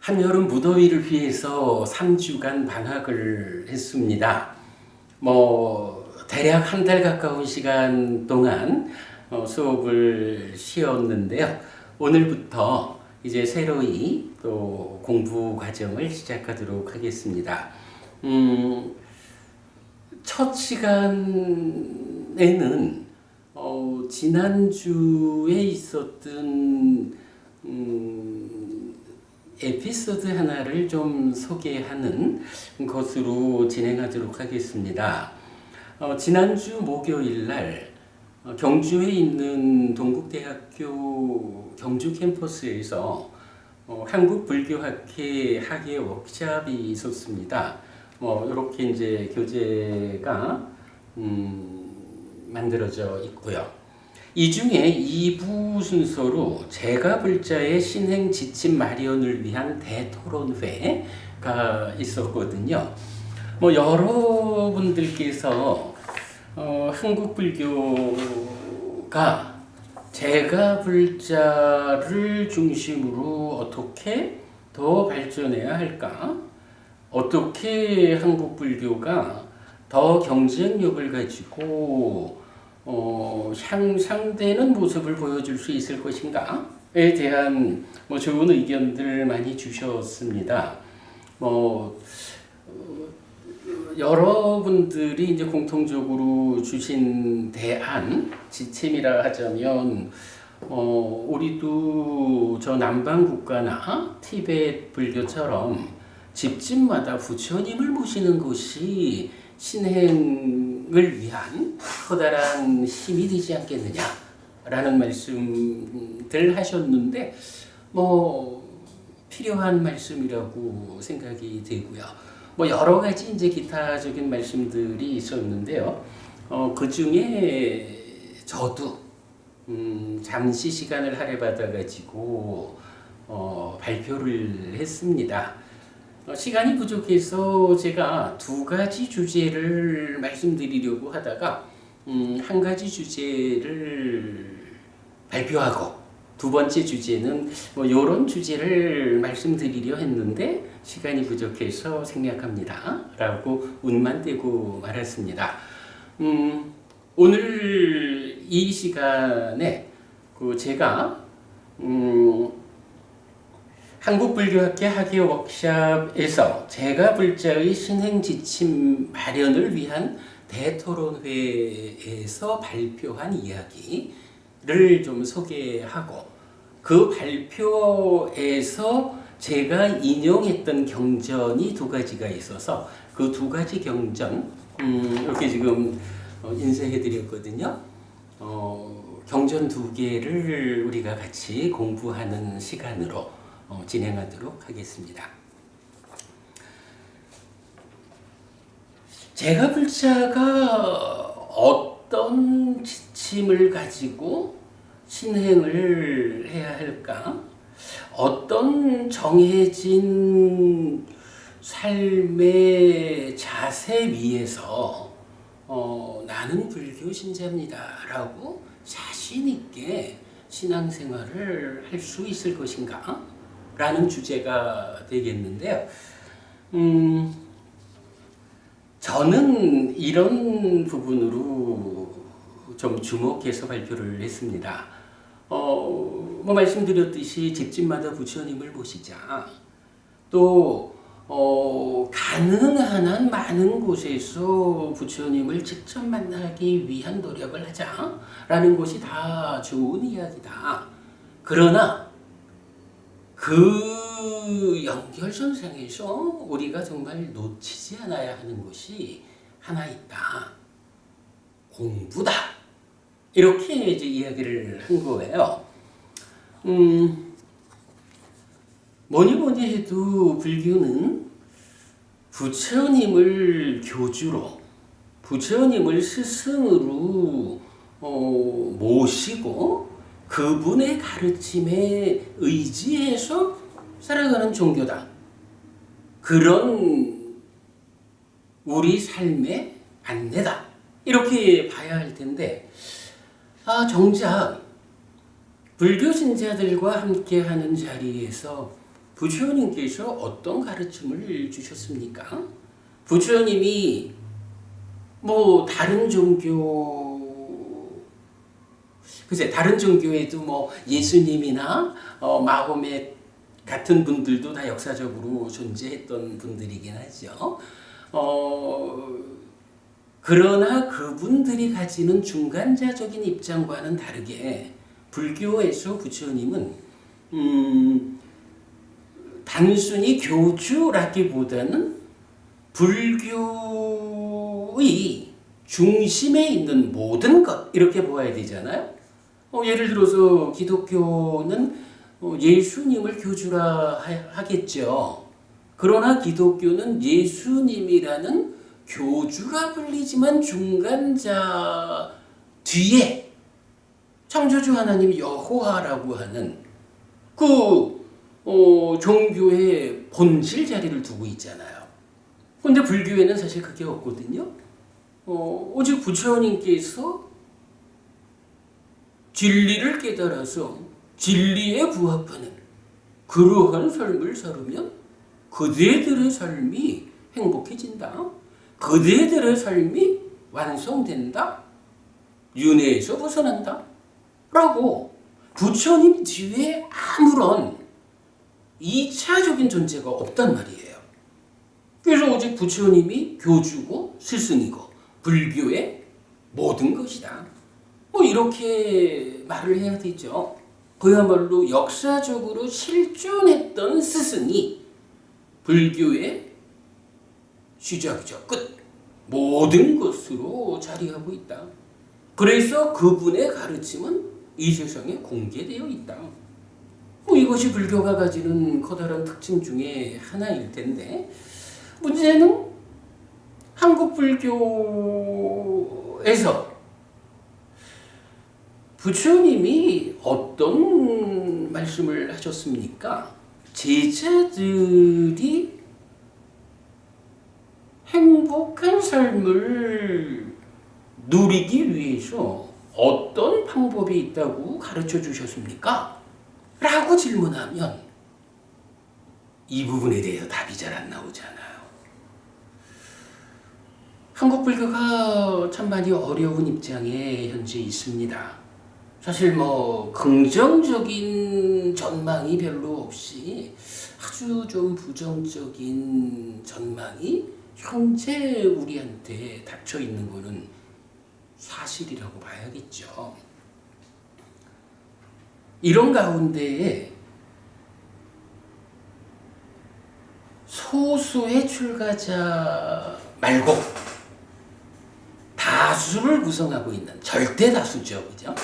한여름 무더위를 피해서 3주간 방학을 했습니다. 대략 한 달 가까운 시간 동안 수업을 쉬었는데요. 오늘부터 이제 새로이 또 공부 과정을 시작하도록 하겠습니다. 첫 시간에는 지난주에 있었던 에피소드 하나를 좀 소개하는 것으로 진행하도록 하겠습니다. 지난주 목요일 날 경주에 있는 동국대학교 경주 캠퍼스에서 한국불교학회 학예 워크숍이 있었습니다. 이렇게 이제 교재가 만들어져 있고요. 이 중에 2부 순서로 제가 불자의 신행 지침 마련을 위한 대토론회가 있었거든요. 여러분들께서 한국불교가 제가 불자를 중심으로 어떻게 더 발전해야 할까? 어떻게 한국불교가 더 경쟁력을 가지고 향상되는 모습을 보여줄 수 있을 것인가에 대한 좋은 의견들 많이 주셨습니다. 여러분들이 이제 공통적으로 주신 대안, 지침이라 하자면, 우리도 저 남방 국가나 티베트 불교처럼 집집마다 부처님을 모시는 것이 신행을 위한 커다란 힘이 되지 않겠느냐라는 말씀들 하셨는데, 필요한 말씀이라고 생각이 되고요. 여러 가지 이제 기타적인 말씀들이 있었는데요. 그 중에 저도 잠시 시간을 할애받아 가지고 발표를 했습니다. 시간이 부족해서 제가 두 가지 주제를 말씀드리려고 하다가 한 가지 주제를 발표하고 두 번째 주제는 이런 주제를 말씀드리려 했는데 시간이 부족해서 생략합니다 라고 운만 떼고 말았습니다. 오늘 이 시간에 제가 한국불교학회 학예 워크숍에서 제가 불자의 신행 지침 마련을 위한 대토론회에서 발표한 이야기를 좀 소개하고 그 발표에서 제가 인용했던 경전이 두 가지가 있어서 그 두 가지 경전 이렇게 지금 인쇄해 드렸거든요. 경전 두 개를 우리가 같이 공부하는 시간으로 진행하도록 하겠습니다. 제가 불자가 어떤 지침을 가지고 신행을 해야 할까? 어떤 정해진 삶의 자세 위에서 나는 불교 신자입니다 라고 자신 있게 신앙생활을 할 수 있을 것인가? 라는 주제가 되겠는데요. 저는 이런 부분으로 좀 주목해서 발표를 했습니다. 말씀드렸듯이 집집마다 부처님을 모시자. 또 가능한 한 많은 곳에서 부처님을 직접 만나기 위한 노력을 하자라는 것이 다 좋은 이야기다. 그러나 그 연결선상에서 우리가 정말 놓치지 않아야 하는 것이 하나 있다. 공부다. 이렇게 이제 이야기를 한 거예요. 뭐니 해도 불교는 부처님을 교주로, 부처님을 스승으로 모시고 그분의 가르침에 의지해서 살아가는 종교다. 그런 우리 삶의 안내다. 이렇게 봐야 할 텐데, 정작 불교 신자들과 함께하는 자리에서 부처님께서 어떤 가르침을 주셨습니까? 부처님이 뭐 다른 종교에도 뭐 예수님이나 마호멧 같은 분들도 다 역사적으로 존재했던 분들이긴 하죠. 그러나 그분들이 가지는 중간자적인 입장과는 다르게 불교에서 부처님은 단순히 교주라기보다는 불교의 중심에 있는 모든 것 이렇게 보아야 되잖아요. 예를 들어서 기독교는 예수님을 교주라 하겠죠. 그러나 기독교는 예수님이라는 교주라 불리지만 중간자 뒤에 창조주 하나님 여호와라고 하는 그 종교의 본질 자리를 두고 있잖아요. 근데 불교에는 사실 그게 없거든요. 오직 부처님께서 진리를 깨달아서 진리에 부합하는 그러한 삶을 살으면 그대들의 삶이 행복해진다. 그대들의 삶이 완성된다. 윤회에서 벗어난다. 라고 부처님 뒤에 아무런 2차적인 존재가 없단 말이에요. 그래서 오직 부처님이 교주고 스승이고 불교의 모든 것이다. 뭐 이렇게 말을 해야 되죠. 그야말로 역사적으로 실존했던 스승이 불교의 시작이죠. 끝. 모든 것으로 자리하고 있다. 그래서 그분의 가르침은 이 세상에 공개되어 있다. 뭐 이것이 불교가 가지는 커다란 특징 중에 하나일 텐데 문제는 한국 불교에서 부처님이 어떤 말씀을 하셨습니까? 제자들이 행복한 삶을 누리기 위해서 어떤 방법이 있다고 가르쳐 주셨습니까? 라고 질문하면 이 부분에 대해서 답이 잘 안 나오잖아요. 한국 불교가 참 많이 어려운 입장에 현재 있습니다. 사실 뭐 긍정적인 전망이 별로 없이 아주 좀 부정적인 전망이 현재 우리한테 닥쳐 있는 거는 사실이라고 봐야겠죠. 이런 가운데에 소수의 출가자 말고 다수를 구성하고 있는 절대 다수죠, 그죠?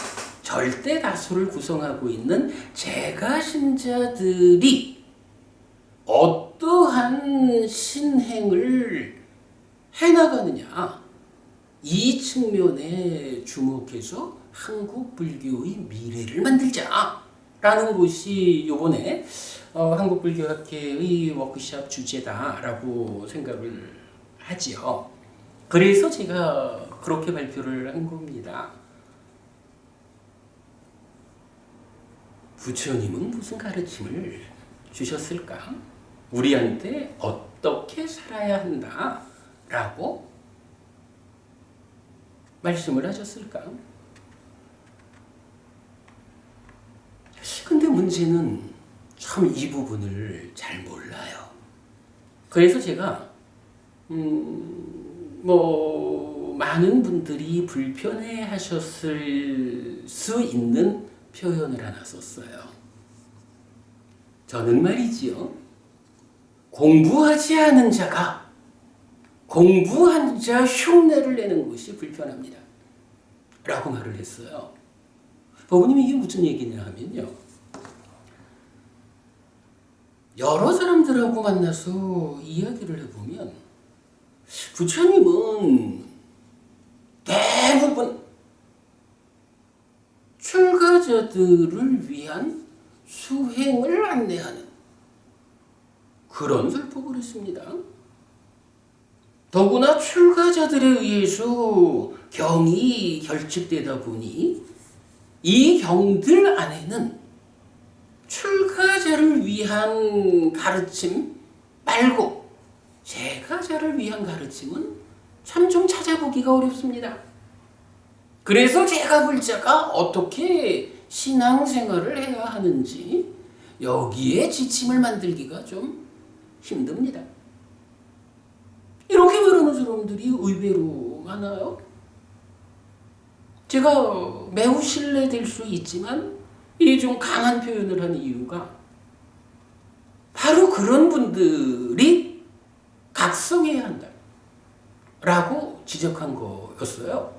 절대 다수를 구성하고 있는 제가 신자들이 어떠한 신행을 해나가느냐 이 측면에 주목해서 한국 불교의 미래를 만들자라는 것이 이번에 한국불교학회의 워크숍 주제다라고 생각을 하지요. 그래서 제가 그렇게 발표를 한 겁니다. 부처님은 무슨 가르침을 주셨을까? 우리한테 어떻게 살아야 한다라고 말씀을 하셨을까? 근데 문제는 참 이 부분을 잘 몰라요. 그래서 제가 뭐 많은 분들이 불편해 하셨을 수 있는 표현을 하나 썼어요. 저는 말이지요. 공부하지 않은 자가 공부한 자 흉내를 내는 것이 불편합니다. 라고 말을 했어요. 법우님 이게 무슨 얘기냐 하면요. 여러 사람들하고 만나서 이야기를 해보면 부처님은 대부분 출가자들을 위한 수행을 안내하는 그런 설법을 했습니다. 더구나 출가자들에 의해서 경이 결집되다 보니 이 경들 안에는 출가자 자를 위한 가르침 말고 제가 자를 위한 가르침은 참 좀 찾아보기가 어렵습니다. 그래서 제가 불자가 어떻게 신앙생활을 해야 하는지 여기에 지침을 만들기가 좀 힘듭니다. 이렇게 말하는 사람들이 의외로 많아요. 제가 매우 신뢰될 수 있지만 이 좀 강한 표현을 하는 이유가 바로 그런 분들이 각성해야 한다 라고 지적한 거였어요.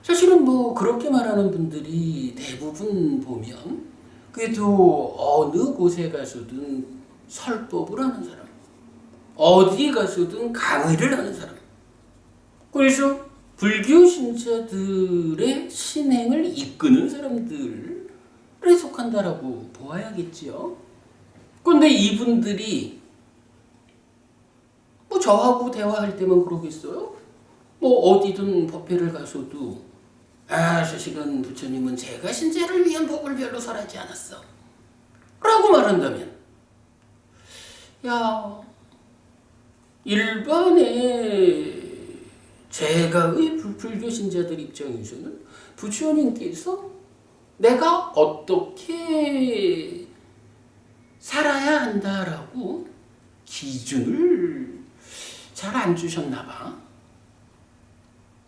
사실은 뭐 그렇게 말하는 분들이 대부분 보면 그래도 어느 곳에 가서든 설법을 하는 사람, 어디 가서든 강의를 하는 사람, 그래서 불교 신자들의 신행을 이끄는 사람들에 속한다라고 보아야겠지요. 그런데 이분들이 뭐 저하고 대화할 때만 그러겠어요? 뭐 어디든 법회를 가서도 사실은 부처님은 제가 신자를 위한 법을 별로 설하지 않았어 라고 말한다면, 일반의 제가의 불교 신자들 입장에서는 부처님께서 내가 어떻게 살아야 한다라고 기준을 잘 안 주셨나 봐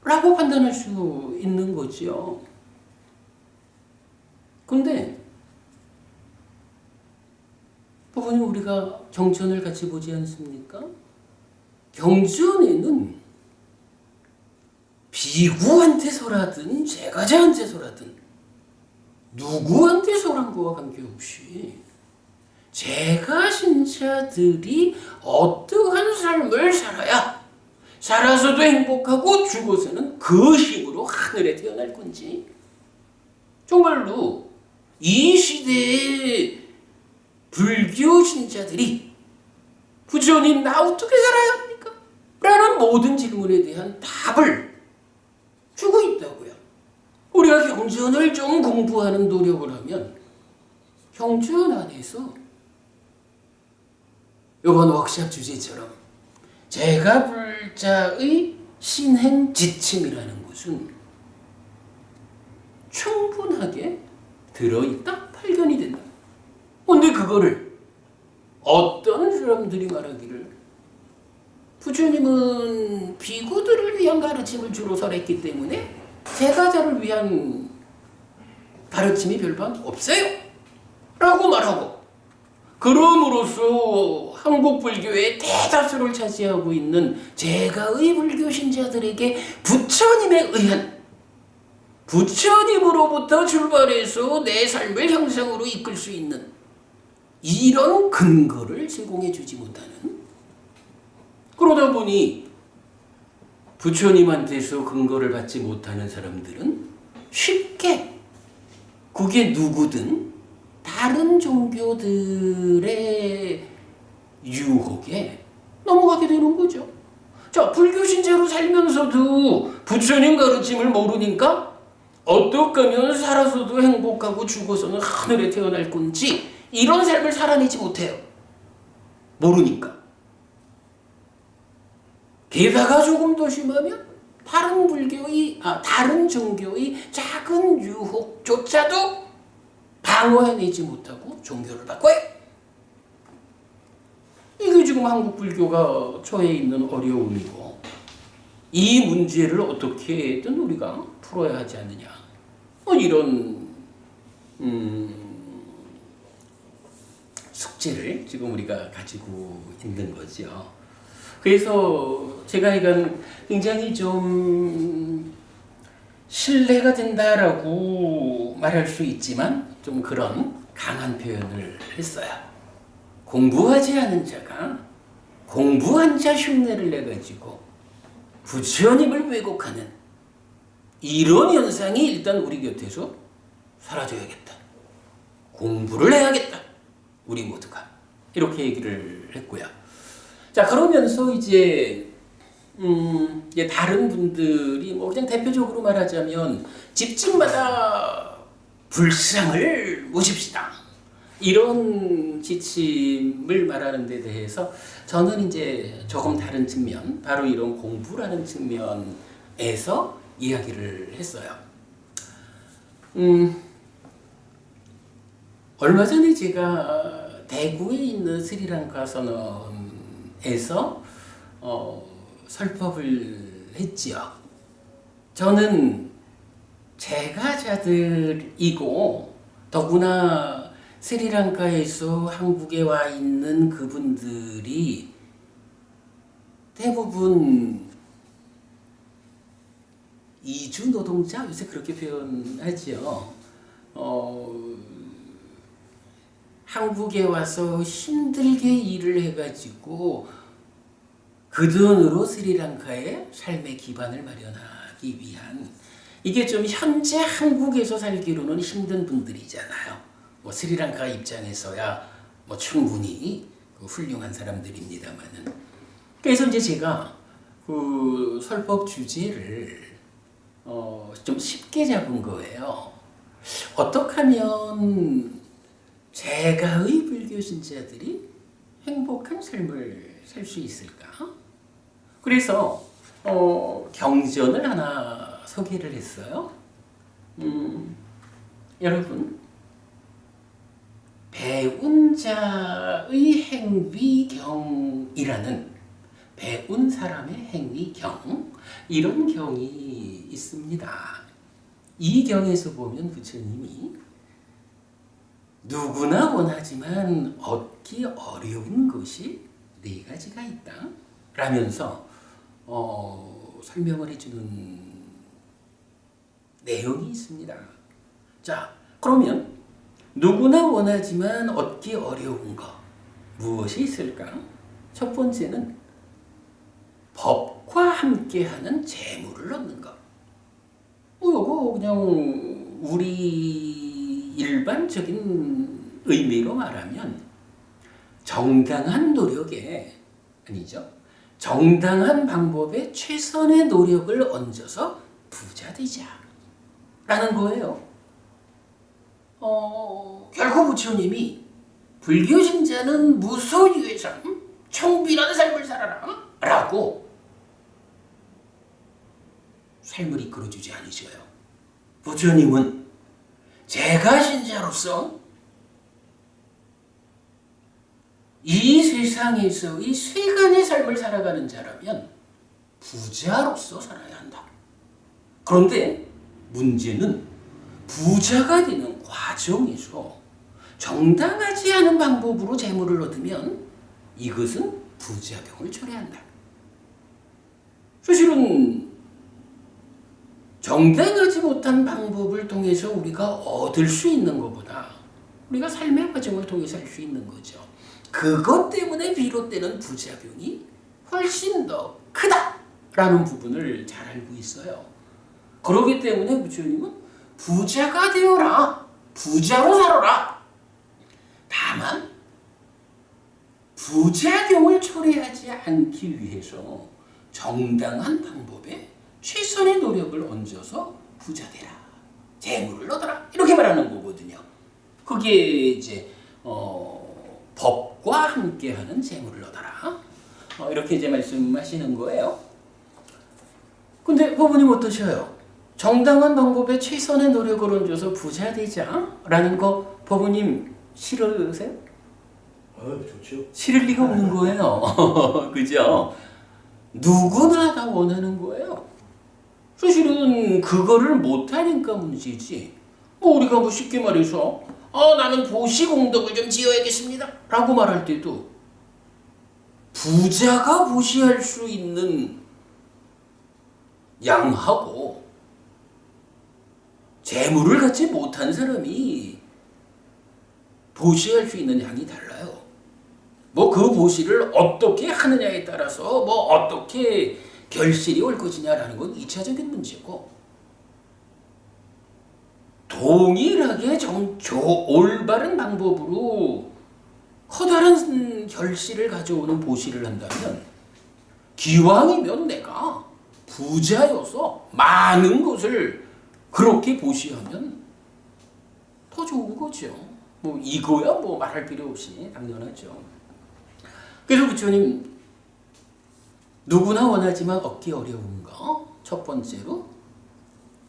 라고 판단할 수 있는 거죠. 근데 부모님, 우리가 경전을 같이 보지 않습니까? 경전에는 비구한테서라든 제가자한테서라든 누구한테서란 거와 관계없이 제가 신자들이 어떠한 삶을 살아서도 행복하고 죽어서는 그 힘으로 하늘에 태어날 건지, 정말로 이 시대의 불교 신자들이 부처님 나 어떻게 살아야 합니까? 라는 모든 질문에 대한 답을 주고 있다고요. 우리가 경전을 좀 공부하는 노력을 하면 경전 안에서 이번 워크숍 주제처럼 제가 불자의 신행 지침이라는 것은 충분하게 들어있다, 발견이 된다. 근데 그거를 어떤 사람들이 말하기를 부처님은 비구들을 위한 가르침을 주로 설했기 때문에 제가자를 위한 가르침이 별반 없어요 라고 말하고, 그럼으로써 한국 불교의 대다수를 차지하고 있는 제가의 불교 신자들에게 부처님에 의한, 부처님으로부터 출발해서 내 삶을 향상으로 이끌 수 있는 이런 근거를 제공해 주지 못하는, 그러다 보니 부처님한테서 근거를 받지 못하는 사람들은 쉽게 그게 누구든 다른 종교들의 유혹에 넘어가게 되는 거죠. 자, 불교 신자로 살면서도 부처님 가르침을 모르니까 어떻게 하면 살아서도 행복하고 죽어서는 하늘에 태어날 건지 이런 삶을 살아내지 못해요. 모르니까. 게다가 조금 더 심하면 다른 종교의 작은 유혹조차도 방어해내지 못하고 종교를 바꿔요. 이게 지금 한국 불교가 처해 있는 어려움이고, 이 문제를 어떻게든 우리가 풀어야 하지 않느냐, 이런 숙제를 지금 우리가 가지고 있는 거죠. 그래서 제가 이건 굉장히 좀 신뢰가 된다라고 말할 수 있지만 좀 그런 강한 표현을 했어요. 공부하지 않은 자가 공부한 자 흉내를 내가지고 부처님을 왜곡하는 이런 현상이 일단 우리 곁에서 사라져야겠다. 공부를 해야겠다. 우리 모두가. 이렇게 얘기를 했고요. 자, 그러면서 이제 다른 분들이 뭐 그냥 대표적으로 말하자면 집집마다 불상을 모십시다. 이런 지침을 말하는 데 대해서 저는 이제 조금 다른 측면, 바로 이런 공부라는 측면에서 이야기를 했어요. 얼마 전에 제가 대구에 있는 스리랑카 선언에서 설법을 했지요. 저는 제가자들이고 더구나 스리랑카에서 한국에 와 있는 그분들이 대부분 이주 노동자, 요새 그렇게 표현하지요. 한국에 와서 힘들게 일을 해가지고 그 돈으로 스리랑카의 삶의 기반을 마련하기 위한, 이게 좀 현재 한국에서 살기로는 힘든 분들이잖아요. 뭐 스리랑카 입장에서야 뭐 충분히 훌륭한 사람들입니다만은. 그래서 이제 제가 그 설법 주제를 좀 쉽게 잡은 거예요. 어떻게 하면 제가의 불교 신자들이 행복한 삶을 살 수 있을까? 그래서 경전을 하나 소개를 했어요. 여러분, 배운 자의 행위경이라는, 배운 사람의 행위경, 이런 경이 있습니다. 이 경에서 보면 부처님이 누구나 원하지만 얻기 어려운 것이 네 가지가 있다 라면서 설명을 해주는 내용이 있습니다. 자, 그러면 누구나 원하지만 얻기 어려운 것 무엇이 있을까? 첫 번째는 법과 함께하는 재물을 얻는 것. 이거 그냥 우리 일반적인 의미로 말하면 정당한 노력에, 아니죠, 정당한 방법에 최선의 노력을 얹어서 부자 되자 라는 거예요. 결코 부처님이 불교 신자는 무소유의 삶, 청빈한 삶을 살아라 라고 삶을 이끌어주지 않으셔요. 부처님은 제가 신자로서 이 세상에서의 세간의 삶을 살아가는 자라면 부자로서 살아야 한다. 그런데 문제는 부자가 되는 과정에서 정당하지 않은 방법으로 재물을 얻으면 이것은 부작용을 초래한다. 사실은 정당하지 못한 방법을 통해서 우리가 얻을 수 있는 것보다 우리가 삶의 과정을 통해서 할 수 있는 거죠. 그것 때문에 비롯되는 부작용이 훨씬 더 크다라는 부분을 잘 알고 있어요. 그렇기 때문에 부처님은 부자가 되어라, 부자로 살아라. 다만 부작용을 초래하지 않기 위해서 정당한 방법에 최선의 노력을 얹어서 부자 되라, 재물을 얻어라, 이렇게 말하는 거거든요. 그게 이제 법과 함께하는 재물을 얻어라, 이렇게 이제 말씀하시는 거예요. 근데 법원님 어떠셔요? 정당한 방법에 최선의 노력을 얹어서 부자 되자라는 거 법원님 싫으세요? 좋죠. 싫을 리가 없는 거예요. 그죠? 누구나 다 원하는 거예요. 사실은 그거를 못하니까 문제지. 뭐 우리가 뭐 쉽게 말해서 나는 보시공덕을 좀 지어야겠습니다 라고 말할 때도 부자가 보시할 수 있는 양하고 재물을 갖지 못한 사람이 보시할 수 있는 양이 달라요. 뭐 그 보시를 어떻게 하느냐에 따라서 뭐 어떻게 결실이 올 것이냐라는 건 2차적인 문제고, 동일하게 올바른 방법으로 커다란 결실을 가져오는 보시를 한다면 기왕이면 내가 부자여서 많은 것을 그렇게 보시하면 더 좋은 거죠. 뭐 이거야 뭐 말할 필요 없이 당연하죠. 그래서 부처님 누구나 원하지만 얻기 어려운 거 첫 번째로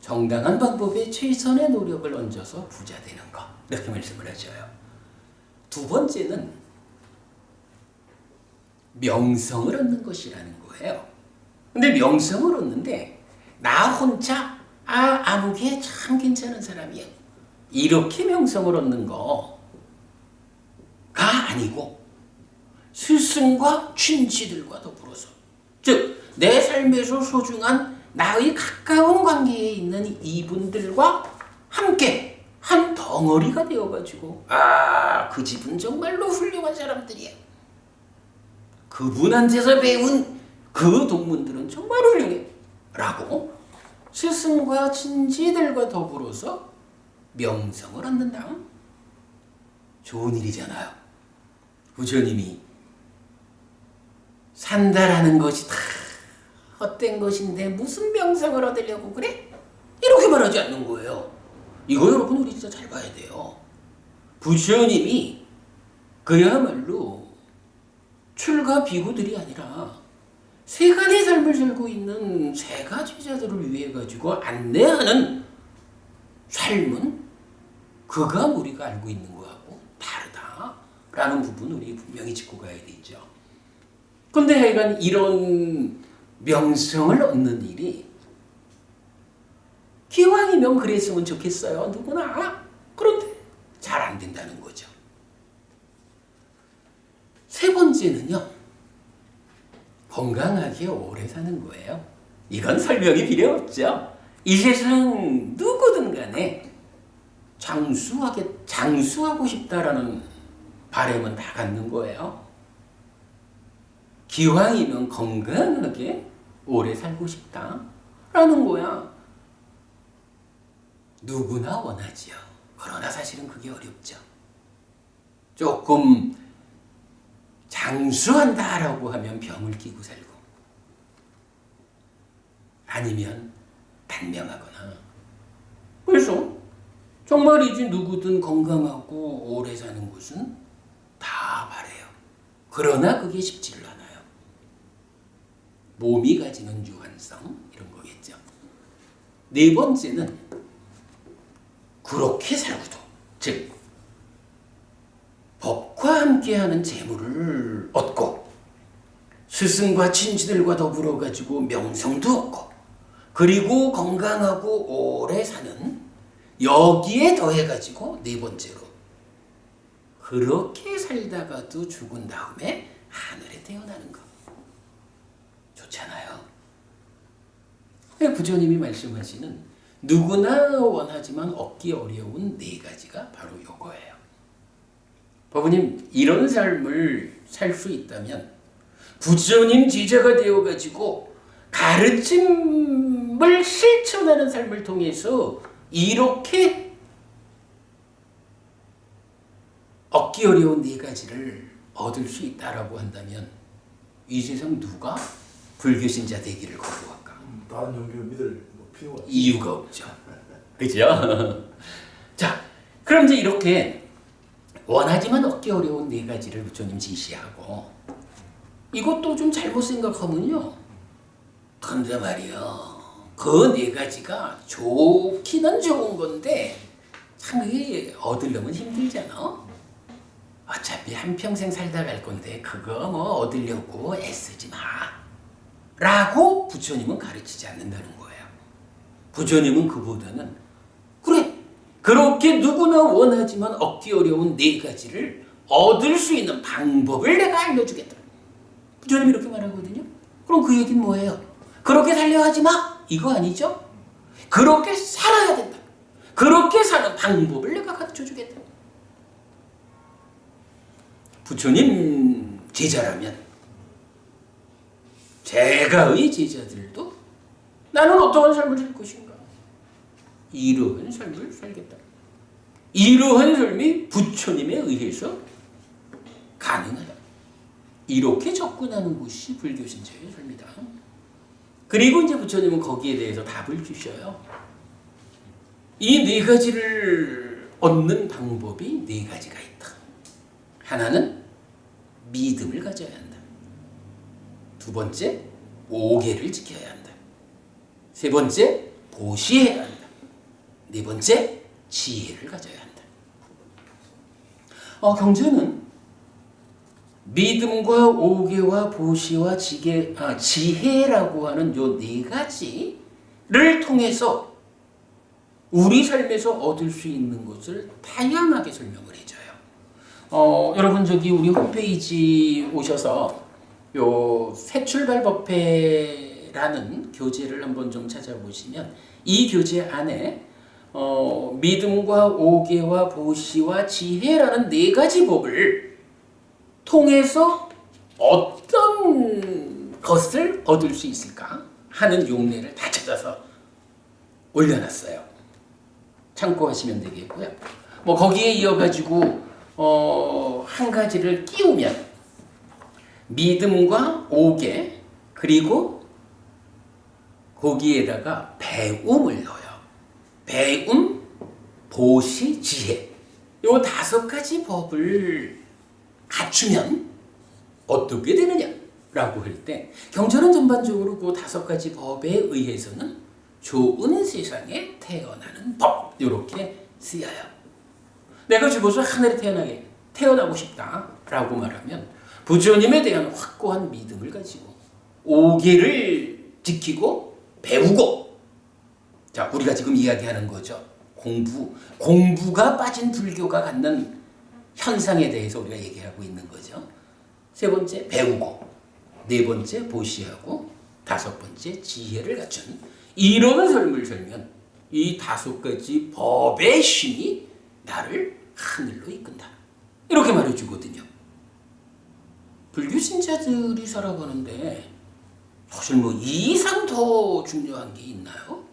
정당한 방법에 최선의 노력을 얹어서 부자 되는 거 이렇게 말씀을 하셔요. 두 번째는 명성을 얻는 것이라는 거예요. 근데 명성을 얻는데 나 혼자 아무개 참 괜찮은 사람이야 이렇게 명성을 얻는 거가 아니고 스승과 친지들과 더불어서 즉 내 삶에서 소중한 나의 가까운 관계에 있는 이분들과 함께 한 덩어리가 되어가지고 그 집은 정말로 훌륭한 사람들이야. 그분한테서 배운 그 동문들은 정말 훌륭해 라고 스승과 친지들과 더불어서 명성을 얻는다. 좋은 일이잖아요. 부처님이 산다라는 것이 다 헛된 것인데 무슨 명성을 얻으려고 그래? 이렇게 말하지 않는 거예요. 이거 여러분 우리 진짜 잘 봐야 돼요. 부처님이 그야말로 출가 비구들이 아니라 세간의 삶을 살고 있는 세가 제자들을 위해 가지고 안내하는 삶은 그가 우리가 알고 있는 거하고 다르다라는 부분 우리 분명히 짚고 가야 되죠. 근데 하여간 이런 명성을 얻는 일이 기왕이면 그랬으면 좋겠어요. 누구나. 그런데 잘 안 된다는 거죠. 세 번째는요. 건강하게 오래 사는 거예요. 이건 설명이 필요 없죠. 이 세상 누구든 간에 장수하고 싶다라는 바람은 다 갖는 거예요. 기왕이면 건강하게 오래 살고 싶다라는 거야. 누구나 원하지요. 그러나 사실은 그게 어렵죠. 조금 장수한다라고 하면 병을 끼고 살고 아니면 단명하거나 그래서 정말이지 누구든 건강하고 오래 사는 것은 다 바래요. 그러나 그게 쉽지를 않아요. 몸이 가지는 유한성 이런 거겠죠. 네 번째는 그렇게 살고도 즉 법과 함께하는 재물을 얻고 스승과 친지들과 더불어 가지고 명성도 얻고 그리고 건강하고 오래 사는 여기에 더해 가지고 네 번째로 그렇게 살다가도 죽은 다음에 하늘에 태어나는 거 좋잖아요. 부처님이 말씀하시는 누구나 원하지만 얻기 어려운 네 가지가 바로 요거예요. 법부님 이런 삶을 살 수 있다면 부처님 제자가 되어가지고 가르침을 실천하는 삶을 통해서 이렇게 얻기 어려운 네 가지를 얻을 수 있다라고 한다면 이 세상 누가 불교신자 되기를 거부할까? 다른 종교를 믿을 필요가 없죠. 이유가 없죠. 그죠? 자, 그럼 이제 이렇게 원하지만 얻기 어려운 네 가지를 부처님 지시하고 이것도 좀 잘못 생각하면요. 근데 말이야. 그 네 가지가 좋기는 좋은 건데 참 그게 얻으려면 힘들잖아. 어차피 한평생 살다 갈 건데 그거 뭐 얻으려고 애쓰지 마. 라고 부처님은 가르치지 않는다는 거예요. 부처님은 그보다는 그래 그렇게 누구나 원하지만 얻기 어려운 네 가지를 얻을 수 있는 방법을 내가 알려주겠다. 부처님이 이렇게 말하거든요. 그럼 그 얘기는 뭐예요? 그렇게 살려 하지 마. 이거 아니죠? 그렇게 살아야 된다. 그렇게 사는 방법을 내가 가르쳐주겠다. 부처님 제자라면 제가의 제자들도 나는 어떠한 삶을 살 것인가? 이러한 삶을 살겠다. 이러한 삶이 부처님에 의해서 가능하다. 이렇게 접근하는 것이 불교신자의 삶이다. 그리고 이제 부처님은 거기에 대해서 답을 주셔요. 이 네 가지를 얻는 방법이 네 가지가 있다. 하나는 믿음을 가져야 한다. 두 번째, 오계를 지켜야 한다. 세 번째, 보시해야 한다. 네 번째, 지혜를 가져야 한다. 경전은 믿음과 오계와 보시와 지혜라고 하는 요 네 가지를 통해서 우리 삶에서 얻을 수 있는 것을 다양하게 설명을 해줘요. 여러분 저기 우리 홈페이지 오셔서 요 새출발법회라는 교재를 한번 좀 찾아보시면 이 교재 안에 믿음과 오계와 보시와 지혜라는 네 가지 법을 통해서 어떤 것을 얻을 수 있을까 하는 용례를 다 찾아서 올려놨어요. 참고하시면 되겠고요. 뭐 거기에 이어가지고 한 가지를 끼우면 믿음과 오계 그리고 거기에다가 배움을 넣어요. 배움, 보시, 지혜. 요 5가지 법을 갖추면 어떻게 되느냐라고 할 때 경전은 전반적으로 그 5가지 법에 의해서는 좋은 세상에 태어나는 법 이렇게 쓰여요. 내가 죽어서 하늘에 태어나고 싶다라고 말하면 부처님에 대한 확고한 믿음을 가지고 오계를 지키고 배우고 자 우리가 지금 이야기하는 거죠. 공부가 빠진 불교가 갖는 현상에 대해서 우리가 얘기하고 있는 거죠. 세 번째 배우고 네 번째 보시하고 5번째 지혜를 갖춘 이런 삶을 살면 이 5가지 법의 힘이 나를 하늘로 이끈다. 이렇게 말해주거든요. 불교 신자들이 살아가는데 사실 뭐 이 이상 더 중요한 게 있나요?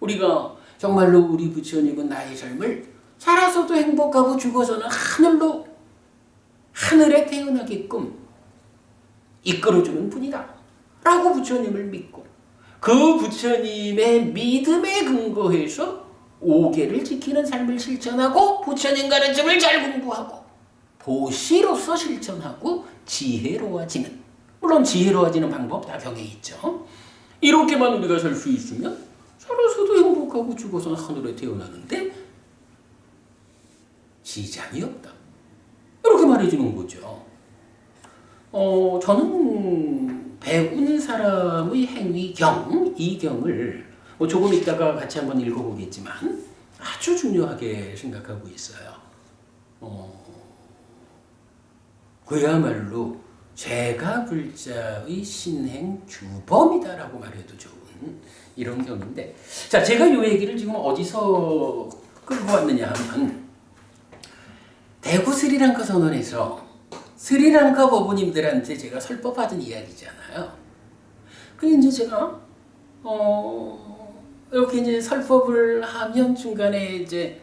우리가 정말로 우리 부처님은 나의 삶을 살아서도 행복하고 죽어서는 하늘에 태어나게끔 이끌어주는 분이다 라고 부처님을 믿고 그 부처님의 믿음에 근거해서 오계를 지키는 삶을 실천하고 부처님 가르침을 잘 공부하고 보시로서 실천하고 지혜로워지는 물론 지혜로워지는 방법 다 병에 있죠. 이렇게만 우리가 살 수 있으면 살아서도 행복하고 죽어서는 하늘에 태어나는데 지장이 없다. 이렇게 말해주는 거죠. 저는 배운 사람의 행위경, 이 경을 조금 이따가 같이 한번 읽어보겠지만 아주 중요하게 생각하고 있어요. 그야말로 제가 불자의 신행 주범이다라고 말해도 좋은 이런 경인데 자 제가 이 얘기를 지금 어디서 끌고 왔느냐 하면 대구 스리랑카 선언에서 스리랑카 법우님들한테 제가 설법하던 이야기잖아요. 그게 이제 제가 이렇게 이제 설법을 하면 중간에 이제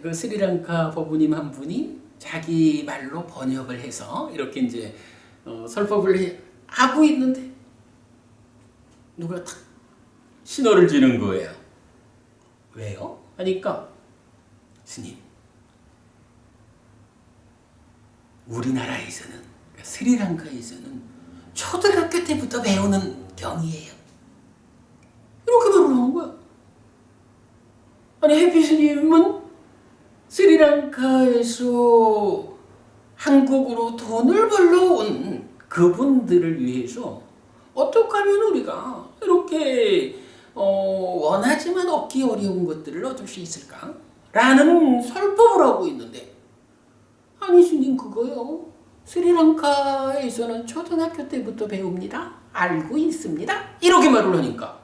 그 스리랑카 법우님 한 분이 자기 말로 번역을 해서 이렇게 이제 설법을 하고 있는데 누가 탁 신호를 주는 거예요. 왜요? 하니까 스님 우리나라에서는 그러니까 스리랑카에서는 초등학교 때부터 배우는 경이에요. 이렇게 말을 한 거야. 아니 해피 스님은 스리랑카에서 한국으로 돈을 벌러 온 그분들을 위해서 어떻게 하면 우리가 이렇게 원하지만 얻기 어려운 것들을 얻을 수 있을까? 라는 설법을 하고 있는데 아니 스님 그거요. 스리랑카에서는 초등학교 때부터 배웁니다. 알고 있습니다. 이렇게 말을 하니까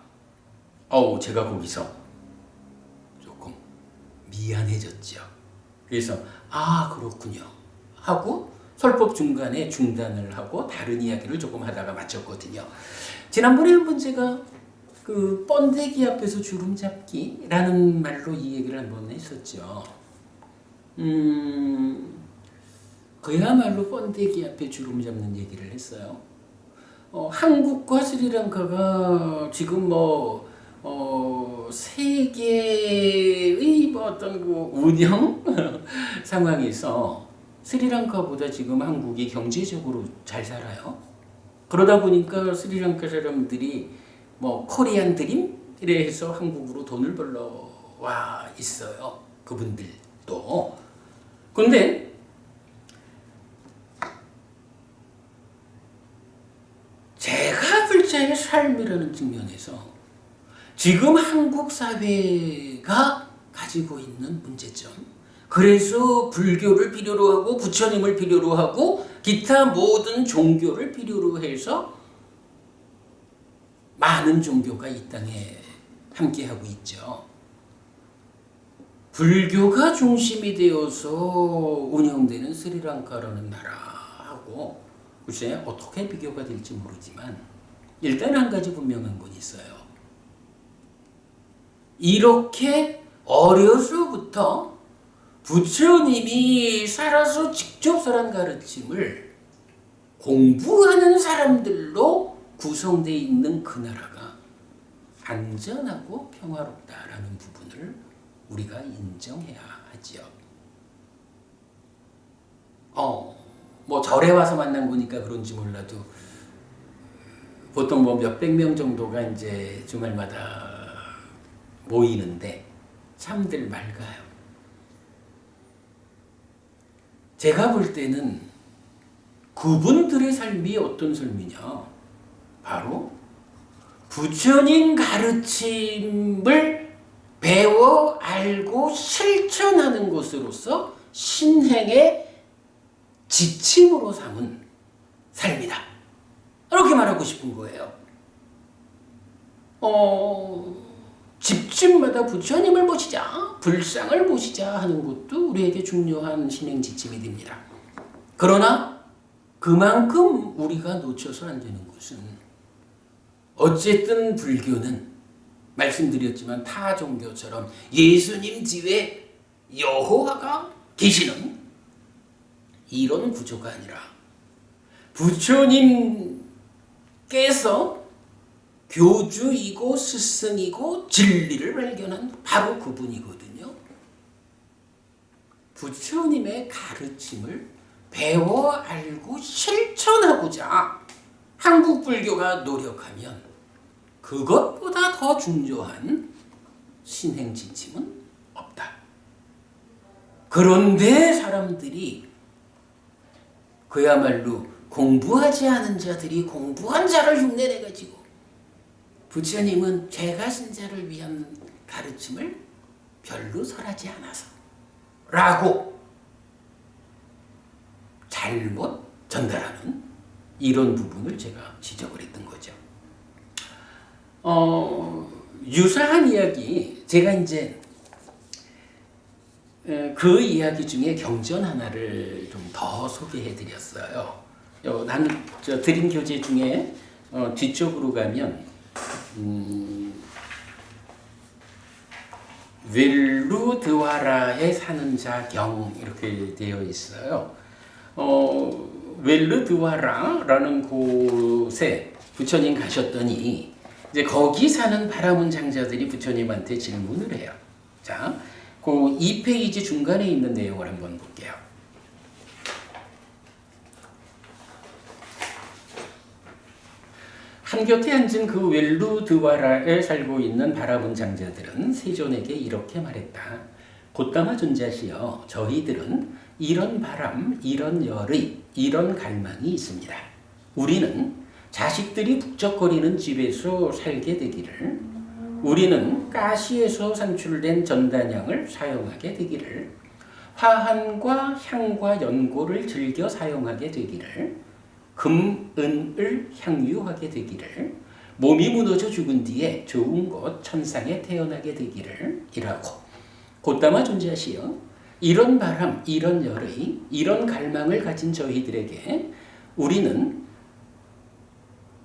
제가 거기서 조금 미안해졌죠. 그래서 그렇군요 하고 설법 중간에 중단을 하고 다른 이야기를 조금 하다가 마쳤거든요. 지난번에 한번 제가 그 번데기 앞에서 주름 잡기라는 말로 이 얘기를 한번 했었죠. 그야말로 번데기 앞에 주름 잡는 얘기를 했어요. 한국과 스리랑카가 지금 세계의 뭐 어떤 그 운영 상황에서 스리랑카보다 지금 한국이 경제적으로 잘 살아요. 그러다 보니까 스리랑카 사람들이 뭐 코리안 드림 이래 해서 한국으로 돈을 벌러 와 있어요. 그분들도. 근데 제가 불자의 삶이라는 측면에서 지금 한국 사회가 가지고 있는 문제점. 그래서 불교를 필요로 하고 부처님을 필요로 하고 기타 모든 종교를 필요로 해서 많은 종교가 이 땅에 함께하고 있죠. 불교가 중심이 되어서 운영되는 스리랑카라는 나라하고 글쎄 어떻게 비교가 될지 모르지만 일단 한 가지 분명한 건 있어요. 이렇게 어려서부터 부처님이 살아서 직접 설한 가르침을 공부하는 사람들로 구성되어 있는 그 나라가 안전하고 평화롭다라는 부분을 우리가 인정해야 하지요. 뭐 절에 와서 만난 거니까 그런지 몰라도 보통 뭐 몇백 명 정도가 이제 주말마다 모이는데 참들 맑아요. 제가 볼 때는 그분들의 삶이 어떤 삶이냐? 바로 부처님 가르침을 배워 알고 실천하는 것으로서 신행의 지침으로 삼은 삶이다. 이렇게 말하고 싶은 거예요. 집집마다 부처님을 모시자, 불상을 모시자 하는 것도 우리에게 중요한 신행 지침이 됩니다. 그러나 그만큼 우리가 놓쳐서 안 되는 것은 어쨌든 불교는 말씀드렸지만 타 종교처럼 예수님 뒤에 여호와가 계시는 이런 구조가 아니라 부처님께서 교주이고 스승이고 진리를 발견한 바로 그분이거든요. 부처님의 가르침을 배워 알고 실천하고자 한국 불교가 노력하면 그것보다 더 중요한 신행 지침은 없다. 그런데 사람들이 그야말로 공부하지 않은 자들이 공부한 자를 흉내내가지고 부처님은 죄가 신자를 위한 가르침을 별로 설하지 않아서 라고 잘못 전달하는 이런 부분을 제가 지적을 했던 거죠. 유사한 이야기, 제가 이제 그 이야기 중에 경전 하나를 좀 더 소개해 드렸어요. 나는 드린 교재 중에 뒤쪽으로 가면 웰루드와라에 사는 자 경 이렇게 되어 있어요. 웰루드와라라는 곳에 부처님 가셨더니 이제 거기 사는 바라문 장자들이 부처님한테 질문을 해요. 자, 그 2페이지 중간에 있는 내용을 한번 볼게요. 한곁에 앉은 그 웰루드와라에 살고 있는 바라문 장자들은 세존에게 이렇게 말했다. 곧다마 존자시여, 저희들은 이런 바람, 이런 열의, 이런 갈망이 있습니다. 우리는 자식들이 북적거리는 집에서 살게 되기를, 우리는 가시에서 산출된 전단향을 사용하게 되기를, 화환과 향과 연고를 즐겨 사용하게 되기를, 금, 은을 향유하게 되기를, 몸이 무너져 죽은 뒤에 좋은 곳 천상에 태어나게 되기를 이라고. 곧다마 존재하시어 이런 바람, 이런 열의, 이런 갈망을 가진 저희들에게 우리는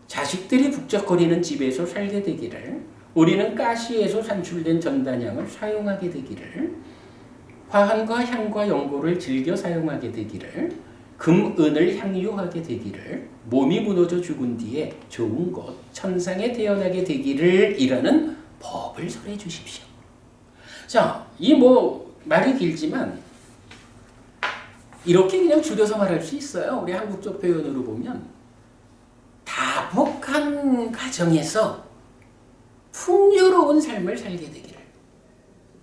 자식들이 북적거리는 집에서 살게 되기를, 우리는 가시에서 산출된 전단향을 사용하게 되기를, 화환과 향과 연고를 즐겨 사용하게 되기를, 금, 은을 향유하게 되기를, 몸이 무너져 죽은 뒤에 좋은 곳 천상에 태어나게 되기를 이라는 법을 설해 주십시오. 자, 이 뭐 말이 길지만 이렇게 그냥 줄여서 말할 수 있어요. 우리 한국적 표현으로 보면 다복한 가정에서 풍요로운 삶을 살게 되기를.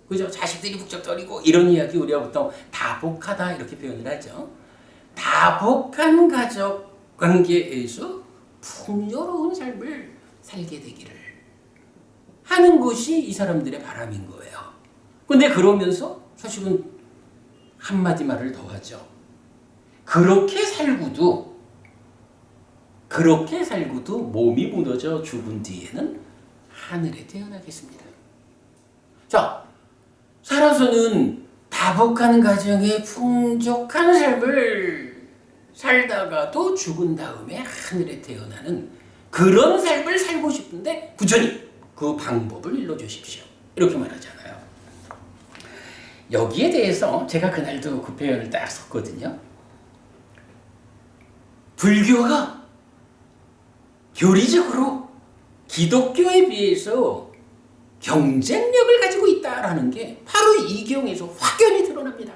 그죠? 자식들이 북적거리고 이런 이야기 우리가 보통 다복하다 이렇게 표현을 하죠. 다복한 가족 관계에서 풍요로운 삶을 살게 되기를 하는 것이 이 사람들의 바람인 거예요. 근데 그러면서 사실은 한마디 말을 더 하죠. 그렇게 살고도 몸이 무너져 죽은 뒤에는 하늘에 태어나겠습니다. 자, 살아서는 다복한 가정에 풍족한 삶을 살다가도 죽은 다음에 하늘에 태어나는 그런 삶을 살고 싶은데 부처님 그 방법을 일러주십시오. 이렇게 말하잖아요. 여기에 대해서 제가 그날도 그 표현을 딱 썼거든요. 불교가 교리적으로 기독교에 비해서 경쟁력을 가지고 있다라는 게 바로 이 경에서 확연히 드러납니다.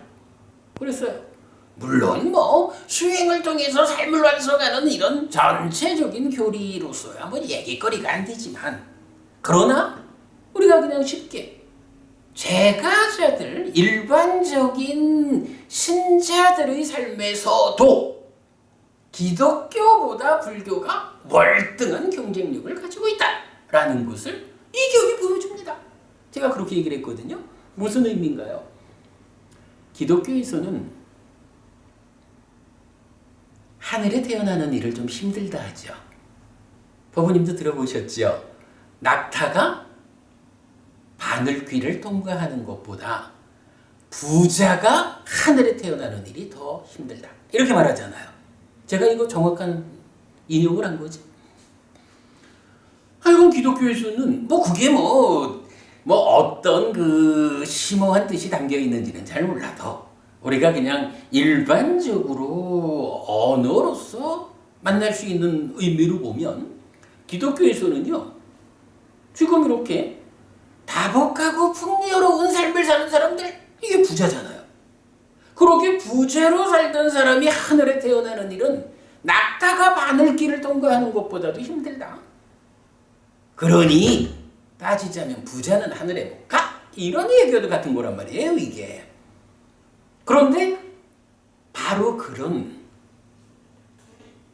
그랬어요. 물론 뭐 수행을 통해서 삶을 완성하는 이런 전체적인 교리로서야 뭐 얘기거리가 안 되지만 그러나 우리가 그냥 쉽게 제가자들 일반적인 신자들의 삶에서도 기독교보다 불교가 월등한 경쟁력을 가지고 있다라는 것을 이 경이 보여줍니다. 제가 그렇게 얘기를 했거든요. 무슨 의미인가요? 기독교에서는 하늘에 태어나는 일을 좀 힘들다 하죠. 법우님도 들어보셨죠? 낙타가 바늘귀를 통과하는 것보다 부자가 하늘에 태어나는 일이 더 힘들다. 이렇게 말하잖아요. 제가 이거 정확한 인용을 한 거지. 그럼 기독교에서는 뭐 그게 뭐 어떤 그 심오한 뜻이 담겨 있는지는 잘 몰라도 우리가 그냥 일반적으로 언어로서 만날 수 있는 의미로 보면 기독교에서는요 지금 이렇게 다복하고 풍요로운 삶을 사는 사람들 이게 부자잖아요. 그렇게 부자로 살던 사람이 하늘에 태어나는 일은 낙타가 바늘길을 통과하는 것보다도 힘들다. 그러니 따지자면 부자는 하늘에 못 가? 이런 얘기와도 같은 거란 말이에요 이게. 그런데 바로 그런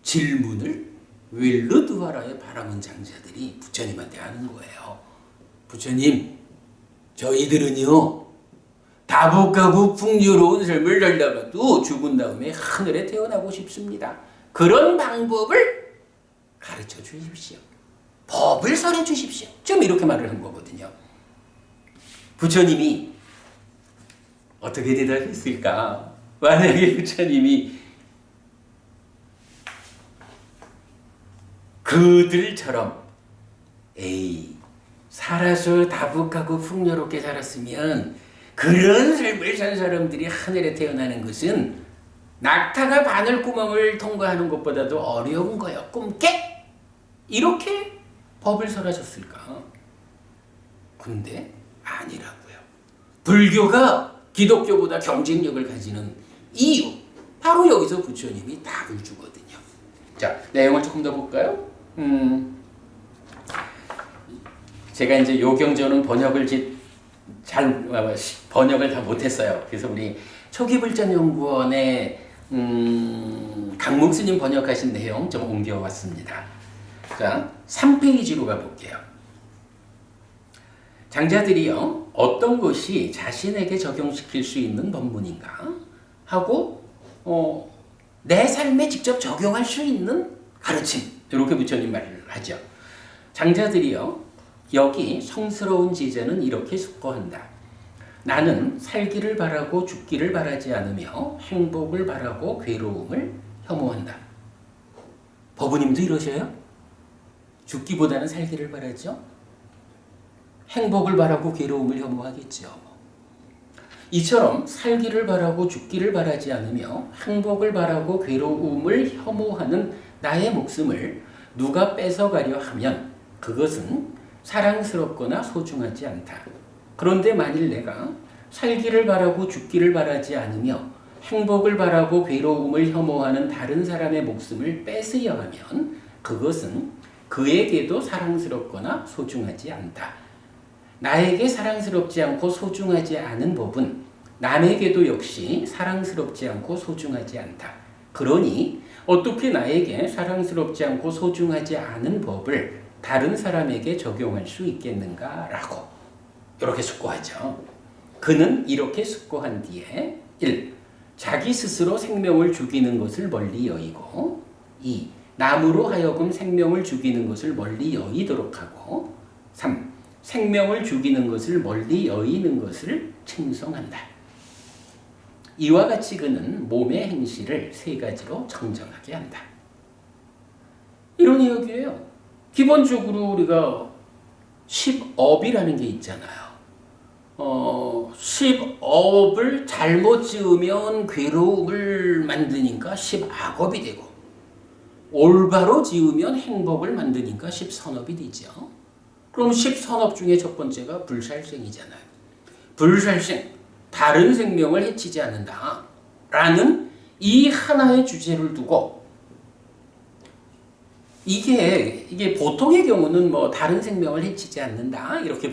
질문을 윌르드와라의 바람은 장자들이 부처님한테 하는 거예요. 부처님, 저희들은요 다복하고 풍요로운 삶을 살다가도 죽은 다음에 하늘에 태어나고 싶습니다. 그런 방법을 가르쳐 주십시오. 법을 설해 주십시오. 좀 이렇게 말을 한 거거든요. 부처님이 어떻게 대답했을까? 만약에 부처님이 그들처럼 에이 살아서 다복하고 풍요롭게 살았으면 그런 삶을 산 사람들이 하늘에 태어나는 것은 낙타가 바늘구멍을 통과하는 것보다도 어려운 거였겠? 이렇게 법을 설하셨을까? 근데 아니라고요. 불교가 기독교보다 경쟁력을 가지는 이유 바로 여기서 부처님이 답을 주거든요. 자, 내용을 조금 더 볼까요? 제가 이제 요경전은 번역을 다 못했어요. 그래서 우리 초기불전연구원의 강몽 스님 번역하신 내용 좀 옮겨왔습니다. 자, 3페이지로 가볼게요. 장자들이요, 어떤 것이 자신에게 적용시킬 수 있는 법문인가 하고 내 삶에 직접 적용할 수 있는 가르침, 이렇게 부처님 말을 하죠. 장자들이요, 여기 성스러운 제자는 이렇게 숙고한다. 나는 살기를 바라고 죽기를 바라지 않으며 행복을 바라고 괴로움을 혐오한다. 법우님도 이러셔요? 죽기보다는 살기를 바라죠? 행복을 바라고 괴로움을 혐오하겠죠. 이처럼 살기를 바라고 죽기를 바라지 않으며 행복을 바라고 괴로움을 혐오하는 나의 목숨을 누가 뺏어가려 하면 그것은 사랑스럽거나 소중하지 않다. 그런데 만일 내가 살기를 바라고 죽기를 바라지 않으며 행복을 바라고 괴로움을 혐오하는 다른 사람의 목숨을 뺏으려 하면 그것은 그에게도 사랑스럽거나 소중하지 않다. 나에게 사랑스럽지 않고 소중하지 않은 법은 남에게도 역시 사랑스럽지 않고 소중하지 않다. 그러니 어떻게 나에게 사랑스럽지 않고 소중하지 않은 법을 다른 사람에게 적용할 수 있겠는가라고 이렇게 숙고하죠. 그는 이렇게 숙고한 뒤에 1. 자기 스스로 생명을 죽이는 것을 멀리 여의고 2. 남으로 하여금 생명을 죽이는 것을 멀리 여의도록 하고 3. 생명을 죽이는 것을 멀리 여의는 것을 칭송한다. 이와 같이 그는 몸의 행실을 세 가지로 정정하게 한다. 이런 이야기예요. 기본적으로 우리가 10업이라는 게 있잖아요. 10업을 잘못 지으면 괴로움을 만드니까 10악업이 되고 올바로 지으면 행복을 만드니까 10선업이 되죠. 그럼 10선업 중에 첫 번째가 불살생이잖아요. 불살생, 다른 생명을 해치지 않는다 라는 이 하나의 주제를 두고 이게 보통의 경우는 뭐 다른 생명을 해치지 않는다 이렇게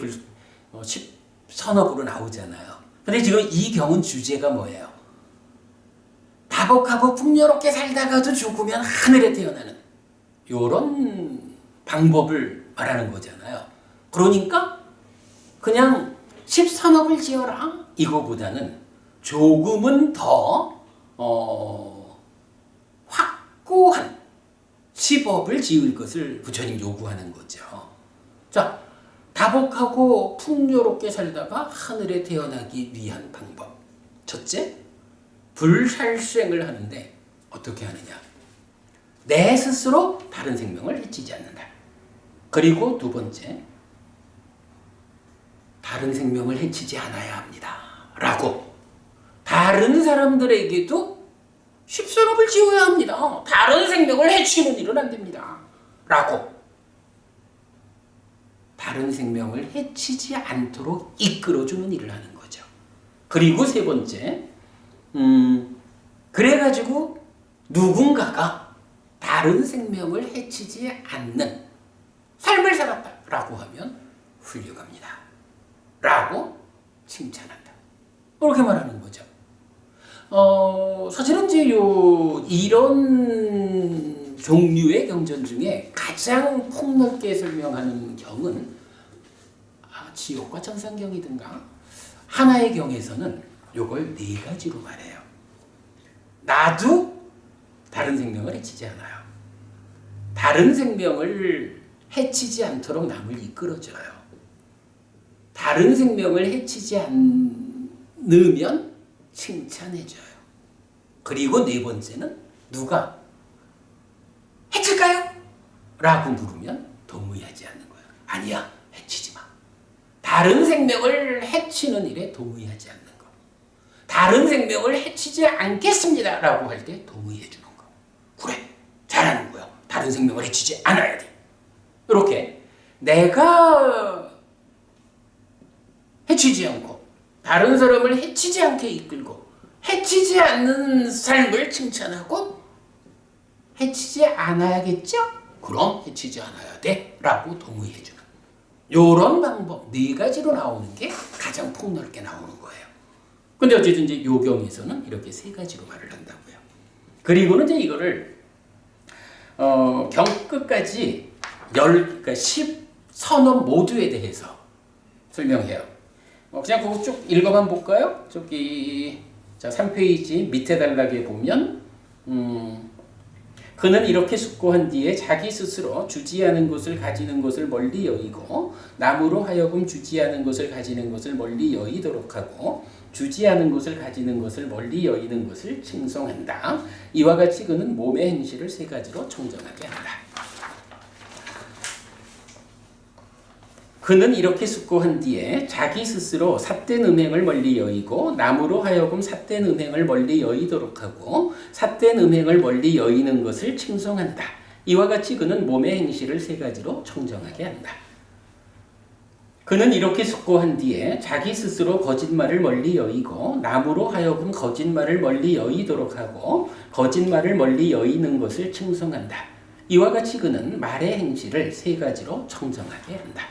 10선업으로 나오잖아요. 근데 지금 이 경우는 주제가 뭐예요? 다복하고 풍요롭게 살다가도 죽으면 하늘에 태어나는 이런 방법을 말하는 거잖아요. 그러니까 그냥 10선업을 지어라 이거보다는 조금은 더 확고한 10업을 지을 것을 부처님 요구하는 거죠. 자, 다복하고 풍요롭게 살다가 하늘에 태어나기 위한 방법. 첫째, 불살생을 하는데 어떻게 하느냐? 내 스스로 다른 생명을 해치지 않는다. 그리고 두 번째, 다른 생명을 해치지 않아야 합니다. 라고 다른 사람들에게도 10선업을 지어야 합니다. 다른 생명을 해치는 일은 안 됩니다. 라고 다른 생명을 해치지 않도록 이끌어주는 일을 하는 거죠. 그리고 세 번째, 그래가지고 누군가가 다른 생명을 해치지 않는 삶을 살았다라고 하면 훌륭합니다. 라고 칭찬한다. 이렇게 말하는 거죠. 사실은 이제 이런 종류의 경전 중에 가장 폭넓게 설명하는 경은 지옥과 천상경이든가 하나의 경에서는 요걸 네 가지로 말해요. 나도 다른 생명을 해치지 않아요. 다른 생명을 해치지 않도록 남을 이끌어줘요. 다른 생명을 해치지 않으면 칭찬해줘요. 그리고 네 번째는 누가 해칠까요? 라고 물으면 동의하지 않는 거예요. 아니야, 해치지 마. 다른 생명을 해치는 일에 동의하지 않는 거. 다른 생명을 해치지 않겠습니다. 라고 할 때 동의해 주는 거. 그래, 잘하는 거야. 다른 생명을 해치지 않아야 돼. 이렇게 내가 해치지 않고 다른 사람을 해치지 않게 이끌고 해치지 않는 삶을 칭찬하고 해치지 않아야겠죠? 그럼 해치지 않아야 돼 라고 동의해주는 이런 방법 네 가지로 나오는 게 가장 폭넓게 나오는 거예요. 근데 어쨌든 이제 요경에서는 이렇게 세 가지로 말을 한다고요. 그리고는 이제 이거를 경 끝까지 그러니까 10선업 모두에 대해서 설명해요. 그냥 그거 쭉 읽어만 볼까요? 저기 자 3페이지 밑에 단락에 보면 그는 이렇게 숙고한 뒤에 자기 스스로 주지하는 것을 가지는 것을 멀리 여의고 남으로 하여금 주지하는 것을 가지는 것을 멀리 여의도록 하고 주지하는 것을 가지는 것을 멀리 여의는 것을 칭송한다. 이와 같이 그는 몸의 행실을 세 가지로 청정하게 한다. 그는 이렇게 숙고한 뒤에 자기 스스로 삿된 음행을 멀리 여의고 남으로 하여금 삿된 음행을 멀리 여의도록 하고 삿된 음행을 멀리 여의는 것을 칭송한다. 이와 같이 그는 몸의 행실을 세 가지로 청정하게 한다. 그는 이렇게 숙고한 뒤에 자기 스스로 거짓말을 멀리 여의고 남으로 하여금 거짓말을 멀리 여의도록 하고 거짓말을 멀리 여의는 것을 충성한다. 이와 같이 그는 말의 행실을 세 가지로 청정하게 한다.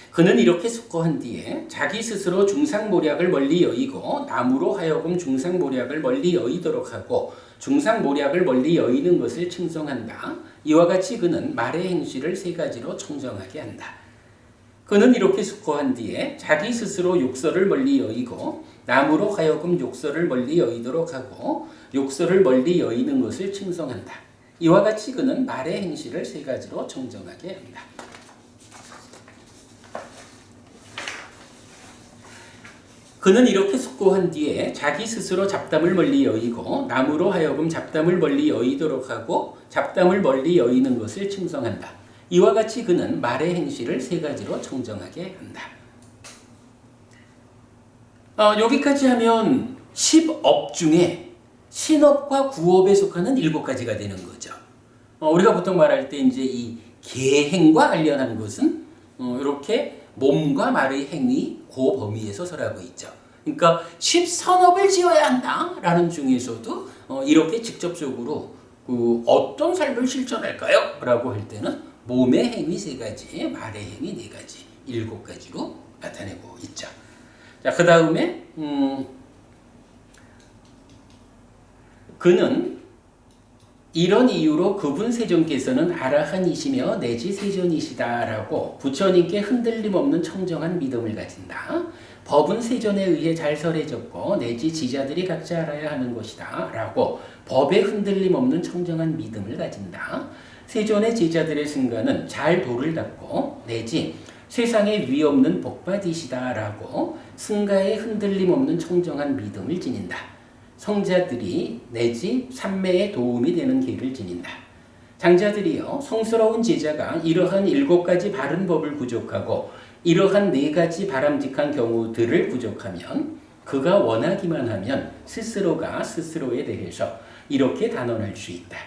그는 이렇게 숙고한 뒤에 자기 스스로 중상모략을 멀리 여의고 남으로 하여금 중상모략을 멀리 여의도록 하고 중상모략을 멀리 여의는 것을 충성한다. 이와 같이 그는 말의 행실을 세 가지로 청정하게 한다. 그는 이렇게 숙고한 뒤에 자기 스스로 욕설을 멀리 여의고 남으로 하여금 욕설을 멀리 여의도록 하고 욕설을 멀리 여의는 것을 충성한다. 이와 같이 그는 말의 행실을 세 가지로 청정하게 한다. 그는 이렇게 숙고한 뒤에 자기 스스로 잡담을 멀리 여의고 남으로 하여금 잡담을 멀리 여의도록 하고 잡담을 멀리 여의는 것을 충성한다. 이와 같이 그는 말의 행실을 세 가지로 청정하게 한다. 여기까지 하면 10업 중에 신업과 구업에 속하는 7가지가 되는 거죠. 우리가 보통 말할 때 이제 이 계행과 관련한 것은 이렇게 몸과 말의 행위 그 범위에서 설하고 있죠. 그러니까 10선업을 지어야 한다라는 중에서도 이렇게 직접적으로 어떤 삶을 실천할까요? 라고 할 때는 몸의 행위 3가지, 말의 행위 4가지, 7가지로 나타내고 있죠. 자, 그 다음에 그는 이런 이유로 그분 세존께서는 아라한이시며 내지 세존이시다라고 부처님께 흔들림 없는 청정한 믿음을 가진다. 법은 세존에 의해 잘 설해졌고 내지 지자들이 각자 알아야 하는 것이다 라고 법에 흔들림 없는 청정한 믿음을 가진다. 세존의 제자들의 승가는 잘 도를 닦고 내지 세상에 위 없는 복받이시다 라고 승가에 흔들림 없는 청정한 믿음을 지닌다. 성자들이 내지 삼매에 도움이 되는 길을 지닌다. 장자들이여 성스러운 제자가 이러한 7가지 바른 법을 부족하고 이러한 4가지 바람직한 경우들을 부족하면 그가 원하기만 하면 스스로가 스스로에 대해서 이렇게 단언할 수 있다.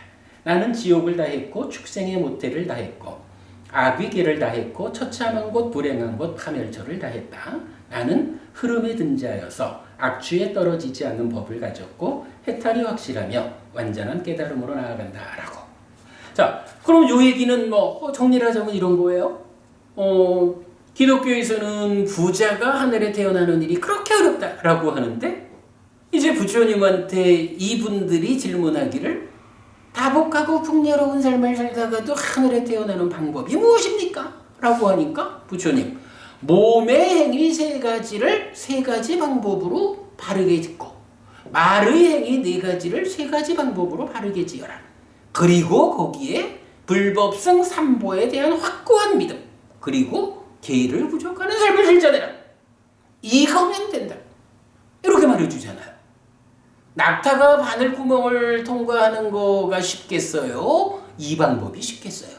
나는 지옥을 다했고 축생의 모태를 다했고 악귀계를 다했고 처참한 곳 불행한 곳 파멸처를 다했다. 나는 흐름에 든 자여서 악취에 떨어지지 않는 법을 가졌고 해탈이 확실하며 완전한 깨달음으로 나아간다라고. 자, 그럼 요 얘기는 정리를 하자면 이런 거예요. 기독교에서는 부자가 하늘에 태어나는 일이 그렇게 어렵다라고 하는데 이제 부처님한테 이분들이 질문하기를 다복하고 풍요로운 삶을 살다가도 하늘에 태어나는 방법이 무엇입니까? 라고 하니까 부처님 몸의 행위 3가지를 3가지 방법으로 바르게 짓고 말의 행위 4가지를 3가지 방법으로 바르게 지어라. 그리고 거기에 불법성 3보에 대한 확고한 믿음 그리고 계를 부족하는 삶을 실천해라. 이거면 된다. 이렇게 말해주잖아요. 낙타가 바늘구멍을 통과하는 거가 쉽겠어요? 이 방법이 쉽겠어요?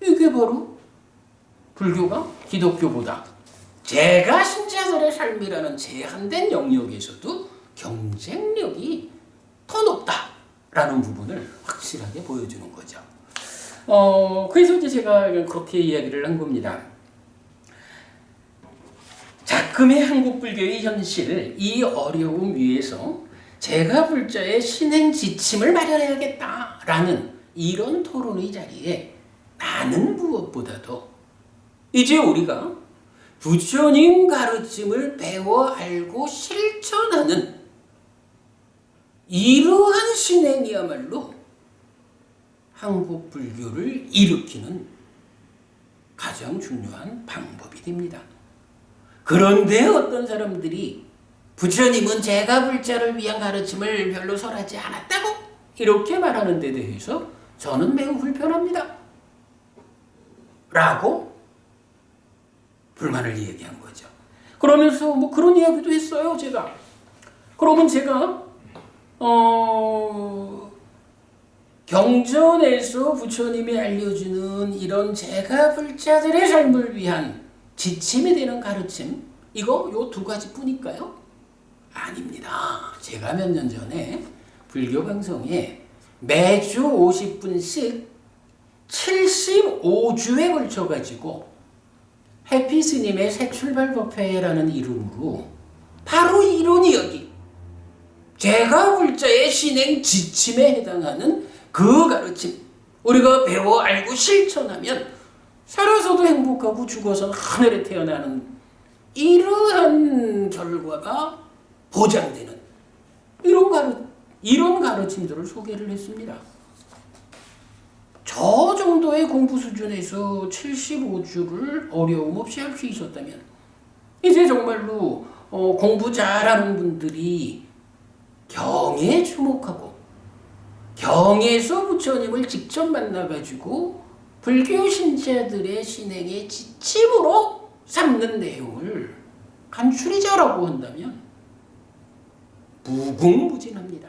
이게 바로 불교가 기독교보다 제가 신자들의 삶이라는 제한된 영역에서도 경쟁력이 더 높다라는 부분을 확실하게 보여주는 거죠. 그래서 이제 제가 그렇게 이야기를 한 겁니다. 작금의 한국 불교의 현실, 이 어려움 위에서 제가 불자의 신행 지침을 마련해야겠다라는 이런 토론의 자리에 나는 무엇보다도 이제 우리가 부처님 가르침을 배워 알고 실천하는 이러한 신행이야말로 한국 불교를 일으키는 가장 중요한 방법이 됩니다. 그런데 어떤 사람들이 부처님은 제가 불자를 위한 가르침을 별로 설하지 않았다고 이렇게 말하는 데 대해서 저는 매우 불편합니다. 라고 불만을 얘기한 거죠. 그러면서 그런 이야기도 했어요, 제가. 그러면 제가 경전에서 부처님이 알려주는 이런 제가 불자들의 삶을 위한 지침이 되는 가르침, 이거 요 2가지 뿐일까요? 아닙니다. 제가 몇 년 전에 불교 방송에 매주 50분씩 75주에 걸쳐 가지고 해피 스님의 새 출발 법회라는 이름으로 바로 이런 이야기, 제가 불자의 신행 지침에 해당하는 그 가르침, 우리가 배워 알고 실천하면 살아서도 행복하고 죽어서는 하늘에 태어나는 이러한 결과가 보장되는 이런 가르침들을 소개를 했습니다. 저 정도의 공부 수준에서 75주를 어려움 없이 할 수 있었다면 이제 정말로 공부 잘하는 분들이 경에 주목하고 경에서 부처님을 직접 만나가지고 불교 신자들의 신행의 지침으로 삼는 내용을 간추리자라고 한다면 무궁무진합니다.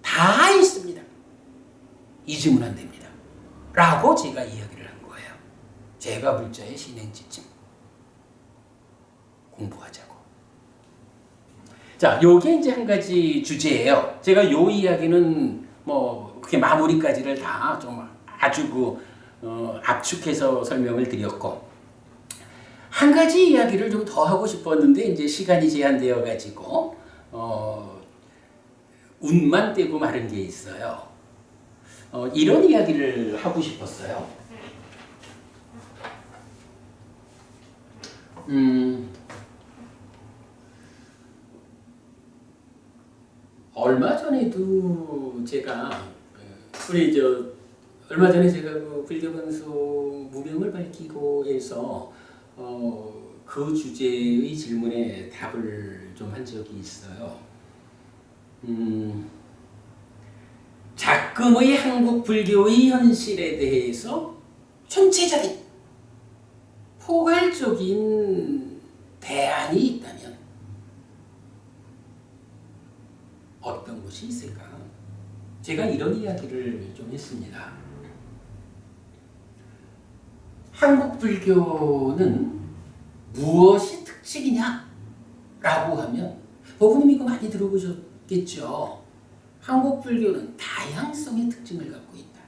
다 있습니다. 잊으면 안 됩니다. 라고 제가 이야기를 한 거예요. 제가 불자의 신행 지침 공부하자고. 자, 요게 이제 한 가지 주제예요. 제가 요 이야기는 뭐 그렇게 마무리까지를 다 좀 아주 압축해서 설명을 드렸고, 한 가지 이야기를 좀 더 하고 싶었는데 이제 시간이 제한되어 가지고 운만 떼고 마른 게 있어요. 이런 이야기를 하고 싶었어요. 얼마 전에도 제가 얼마 전에 제가 그 불교방송 무명을 밝히고 해서 그 주제의 질문에 답을 좀 한 적이 있어요. 작금의 한국 불교의 현실에 대해서 전체적인 포괄적인 대안이 있다면 어떤 것이 있을까? 제가 이런 이야기를 좀 했습니다. 한국 불교는 무엇이 특징이냐? 라고 하면 보부님 이거 많이 들어보셨겠죠? 한국 불교는 다양성의 특징을 갖고 있다.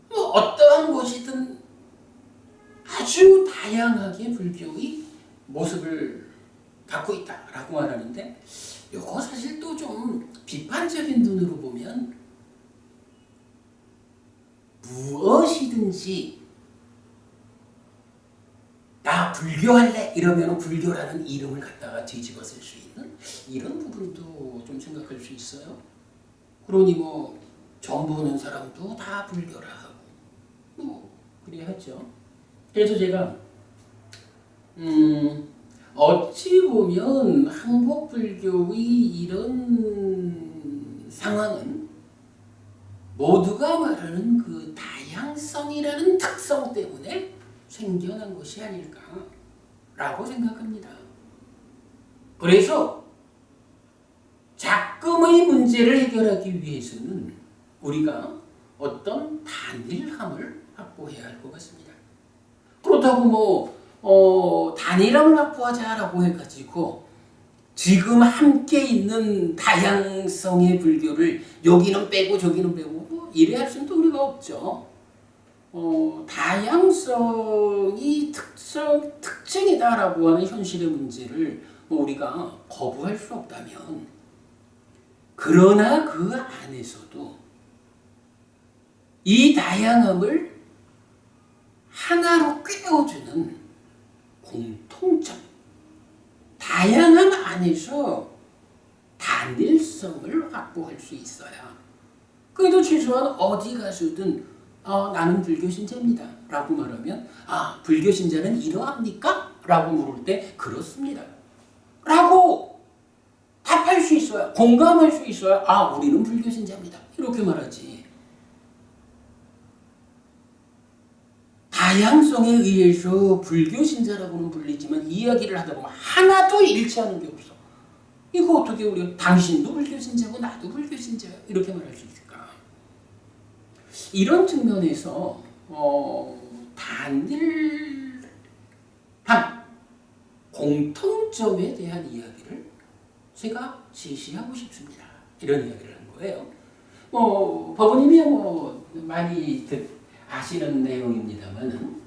뭐 어떠한 것이든 아주 다양하게 불교의 모습을 갖고 있다라고 말하는데, 이거 사실 또 좀 비판적인 눈으로 보면 무엇이든지 나 불교할래 이러면 불교라는 이름을 갖다가 뒤집어 쓸 수 있는 이런 부분도 좀 생각할 수 있어요. 그러니 뭐 점 보는 사람도 다 불교라 하고 뭐 그래야 하죠. 그래서 제가 어찌 보면 한국 불교의 이런 상황은 모두가 말하는 그 다양성이라는 특성 때문에 생겨난 것이 아닐까라고 생각합니다. 그래서 작금의 문제를 해결하기 위해서는 우리가 어떤 단일함을 확보해야 할 것 같습니다. 그렇다고 단일함을 확보하자라고 해가지고 지금 함께 있는 다양성의 불교를 여기는 빼고 저기는 빼고 뭐 이래야 할 수는 또 우리가 없죠. 다양성이 특징이다라고 하는 현실의 문제를 우리가 거부할 수 없다면, 그러나 그 안에서도 이 다양함을 하나로 꿰어주는 공통점, 다양함 안에서 단일성을 확보할 수 있어야, 그래도 최소한 어디 가서든 나는 불교 신자입니다 라고 말하면 불교 신자는 이러합니까? 라고 물을 때 그렇습니다 라고 답할 수 있어야, 공감할 수 있어야 우리는 불교 신자입니다 이렇게 말하지. 다양성에 의해서 불교 신자라고는 불리지만 이야기를 하다 보면 하나도 일치하는 게 없어. 이거 어떻게 우리가 당신도 불교 신자고 나도 불교 신자야 이렇게 말할 수 있을까? 이런 측면에서 단일함, 공통점에 대한 이야기를 제가 제시하고 싶습니다. 이런 이야기를 한 거예요. 법원님이 많이 아시는 내용입니다만은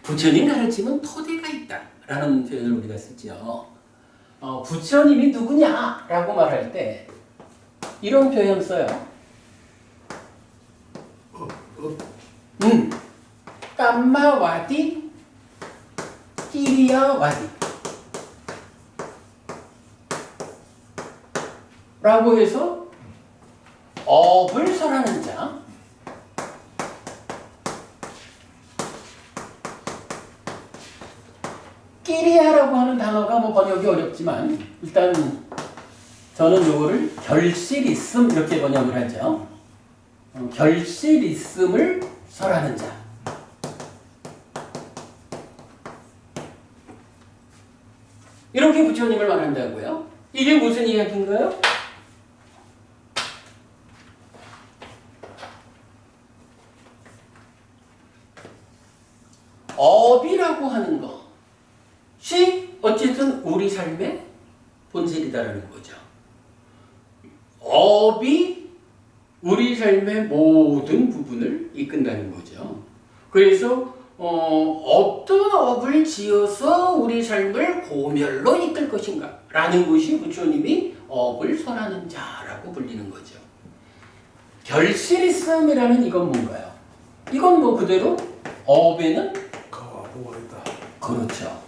부처님 가르침은 토대가 있다라는 표현을 우리가 쓰죠. 부처님이 누구냐라고 말할 때 이런 표현 써요. 깜마와디 끼리야와디 라고 해서 업을 설하는 자, 끼리야라고 하는 단어가 뭐 번역이 어렵지만 일단 저는 요거를 결실있음 이렇게 번역을 하죠. 결실있음을 설하는 자. 이렇게 부처님을 말한다고요? 이게 무슨 이야기인가요? 업이라고 하는 것이 어쨌든 우리 삶의 본질이다라는 거죠. 업이 우리 삶의 모든 부분을 이끈다는 거죠. 그래서 어떤 업을 지어서 우리 삶을 고멸로 이끌 것인가 라는 것이 부처님이 업을 설하는 자라고 불리는 거죠. 결실있음이라는 이건 뭔가요? 이건 뭐 그대로 업에는 가보가 있다. 그렇죠.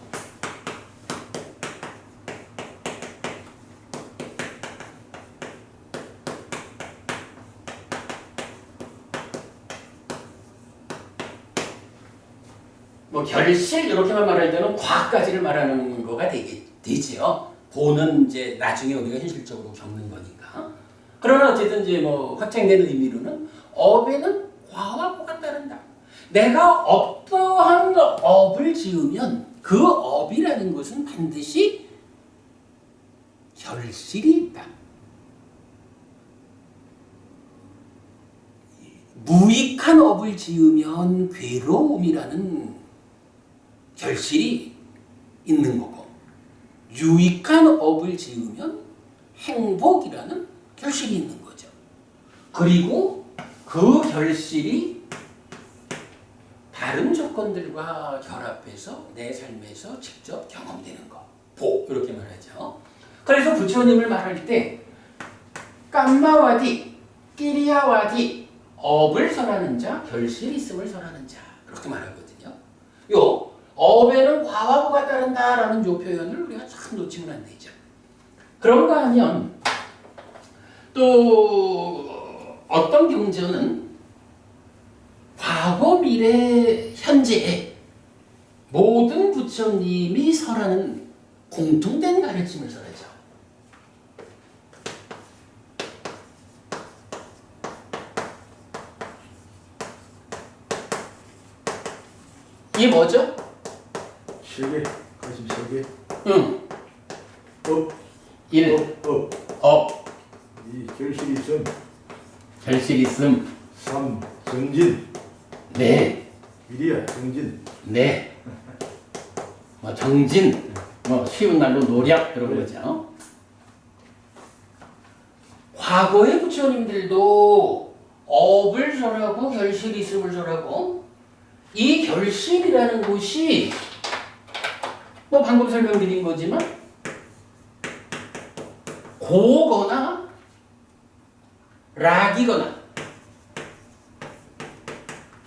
뭐 결실 이렇게만 말할 때는 과까지를 말하는 거가 되지요. 보는 이제 나중에 우리가 현실적으로 겪는 거니까. 그러나 어쨌든 이제 뭐 확장된 의미로는 업에는 과와 보가 따른다. 내가 어떠한 업을 지으면 그 업이라는 것은 반드시 결실이 있다. 무익한 업을 지으면 괴로움이라는 결실이 있는 거고, 유익한 업을 지으면 행복이라는 결실이 있는 거죠. 그리고 그 결실이 다른 조건들과 결합해서 내 삶에서 직접 경험되는 거. 보 이렇게 말하죠. 그래서 부처님을 말할 때 깜마와디, 끼리야와디, 업을 설하는 자, 결실 있음을 설하는 자 이렇게 말하거든요. 요 업에는 과와 보가 따른다라는 요 표현을 우리가 참 놓치면 안 되죠. 그런가 하면 또 어떤 경전은 과거, 미래, 현재에 모든 부처님이 설하는 공통된 가르침을 설하죠. 이게 뭐죠? 세계, 가심 세계. 응. 업, 일, 업. 업, 이 결실이 있음. 결실 있음, 3. 정진. 네, 위리야, 정진. 네, 뭐 정진, 뭐 쉬운 날로 노력 이런 거죠. 과거의 부처님들도 업을 설하고 결실 있음을 설하고, 이 결실이라는 것이 뭐 방금 설명드린 거지만 고거나 락이거나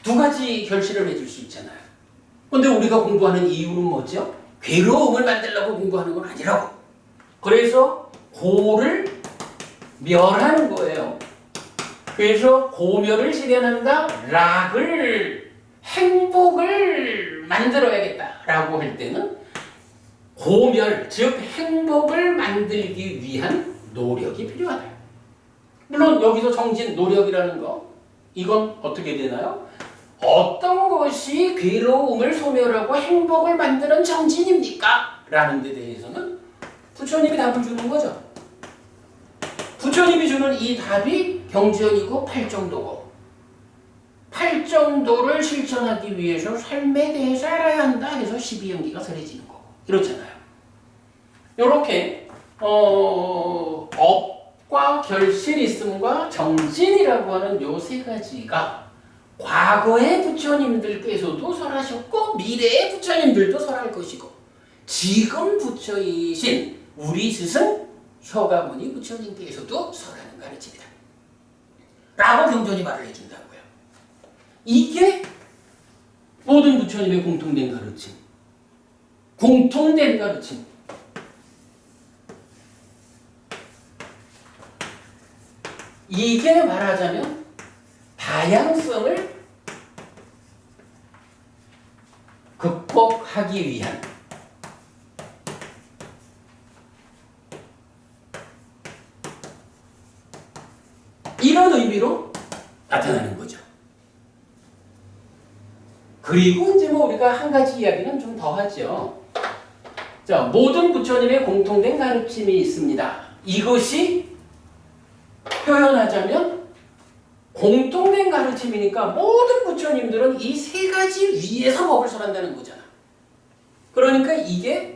두 가지 결실을 해줄 수 있잖아요. 근데 우리가 공부하는 이유는 뭐죠? 괴로움을 만들려고 공부하는 건 아니라고. 그래서 고를 멸하는 거예요. 그래서 고멸을 실현한다, 락을 행복을 만들어야겠다라고 할 때는 고멸, 즉 행복을 만들기 위한 노력이 필요하다. 물론 여기서 정진, 노력이라는 거, 이건 어떻게 되나요? 어떤 것이 괴로움을 소멸하고 행복을 만드는 정진입니까? 라는 데 대해서는 부처님이 답을 주는 거죠. 부처님이 주는 이 답이 경전이고 팔정도고, 팔정도를 실천하기 위해서 삶에 대해서 알아야 한다 해서 12연기가 설해지는 거고 이렇잖아요. 이렇게 업, 과 결실 있음과 정진이라고 하는 요 세 가지가 과거의 부처님들께서도 설하셨고 미래의 부처님들도 설할 것이고 지금 부처이신 우리 스승 효가모니 부처님께서도 설하는 가르침이다 라고 경전이 말을 해준다고요. 이게 모든 부처님의 공통된 가르침, 공통된 가르침. 이게 말하자면 다양성을 극복하기 위한 이런 의미로 나타나는 거죠. 그리고 이제 뭐 우리가 한 가지 이야기는 좀 더 하죠. 자, 모든 부처님의 공통된 가르침이 있습니다. 이것이 표현하자면 공통된 가르침이니까 모든 부처님들은 이 세 가지 위에서 법을 설한다는 거잖아. 그러니까 이게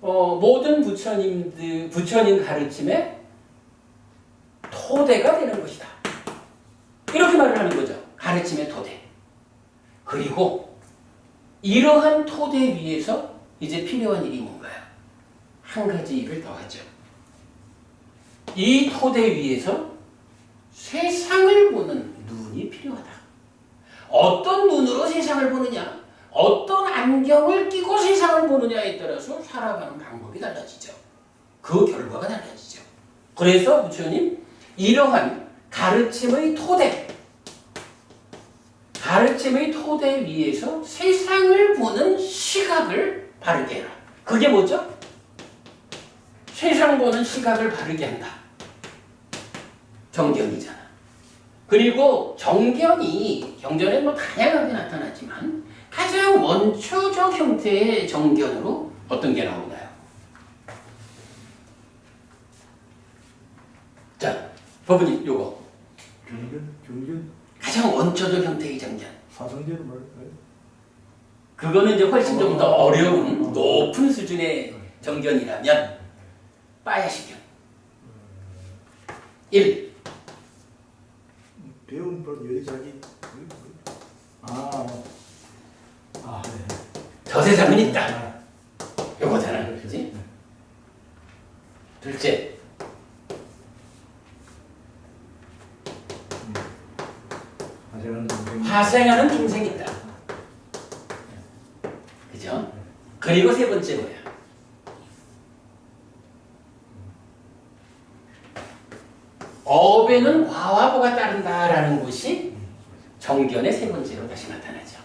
모든 부처님 가르침의 토대가 되는 것이다. 이렇게 말을 하는 거죠. 가르침의 토대. 그리고 이러한 토대 위에서 이제 필요한 일이 뭔가요? 한 가지 일을 더 하죠. 이 토대 위에서 세상을 보는 눈이 필요하다. 어떤 눈으로 세상을 보느냐, 어떤 안경을 끼고 세상을 보느냐에 따라서 살아가는 방법이 달라지죠. 그 결과가 달라지죠. 그래서 부처님 이러한 가르침의 토대 위에서 세상을 보는 시각을 바르게 해라. 그게 뭐죠? 세상 보는 시각을 바르게 한다. 정견이잖아. 그리고 정견이 경전에 뭐 다양하게 나타나지만 가장 원초적 형태의 정견으로 어떤 게 나오나요? 자, 법은이 요거 경전, 가장 원초적 형태의 정견. 사성제는 말까요? 그거는 이제 훨씬 좀 더 어려운 높은 수준의 정견이라면 빠야시견 1. 배운 법 여자기 네. 저 세상은 있다. 요거잖아, 그렇지? 둘째, 화생하는 중생이 있다. 그죠? 그리고 세 번째 뭐야? 업에는 과와 보가 따른다라는 것이 정견의 세 번째로 다시 나타나죠.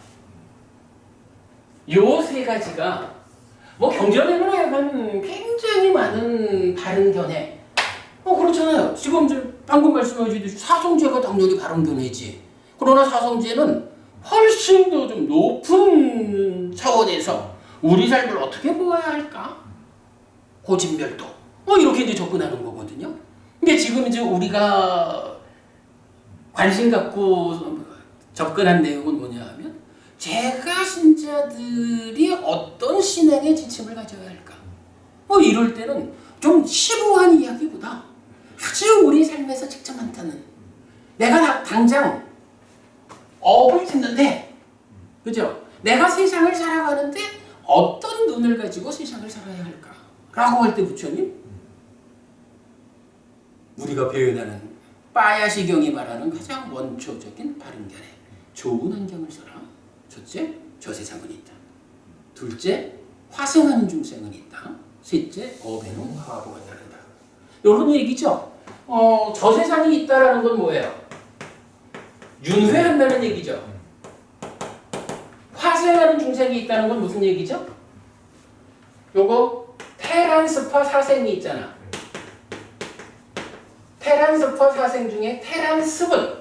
요 세 가지가 뭐 경전에는 약간 굉장히 많은 바른 견해. 그렇잖아요. 지금 방금 말씀하셨듯이 사성제가 당연히 바른 견해지. 그러나 사성제는 훨씬 더 좀 높은 차원에서 우리 삶을 어떻게 보아야 할까? 고진멸도. 이렇게 이제 접근하는 거거든요. 근데 지금 이제 우리가 관심 갖고 접근한 내용은 뭐냐 하면 제가 신자들이 어떤 신앙의 지침을 가져야 할까? 이럴 때는 좀 심오한 이야기보다 아주 우리 삶에서 직접 나타나는 내가 당장 업을 짓는데 그죠? 내가 세상을 살아가는데 어떤 눈을 가지고 세상을 살아야 할까? 라고 할 때 부처님 우리가 표현하는 빠야시경이 말하는 가장 원초적인 바른 견해 좋은 환경을 써라. 첫째, 저 세상은 있다. 둘째, 화생하는 중생은 있다. 셋째, 업에는 화보가 따른다. 이런 얘기죠. 저 세상이 있다라는 건 뭐예요? 윤회한다는 얘기죠. 화생하는 중생이 있다는 건 무슨 얘기죠? 요거 테란스파 사생이 있잖아. 테란스파 사생 중에 테란습은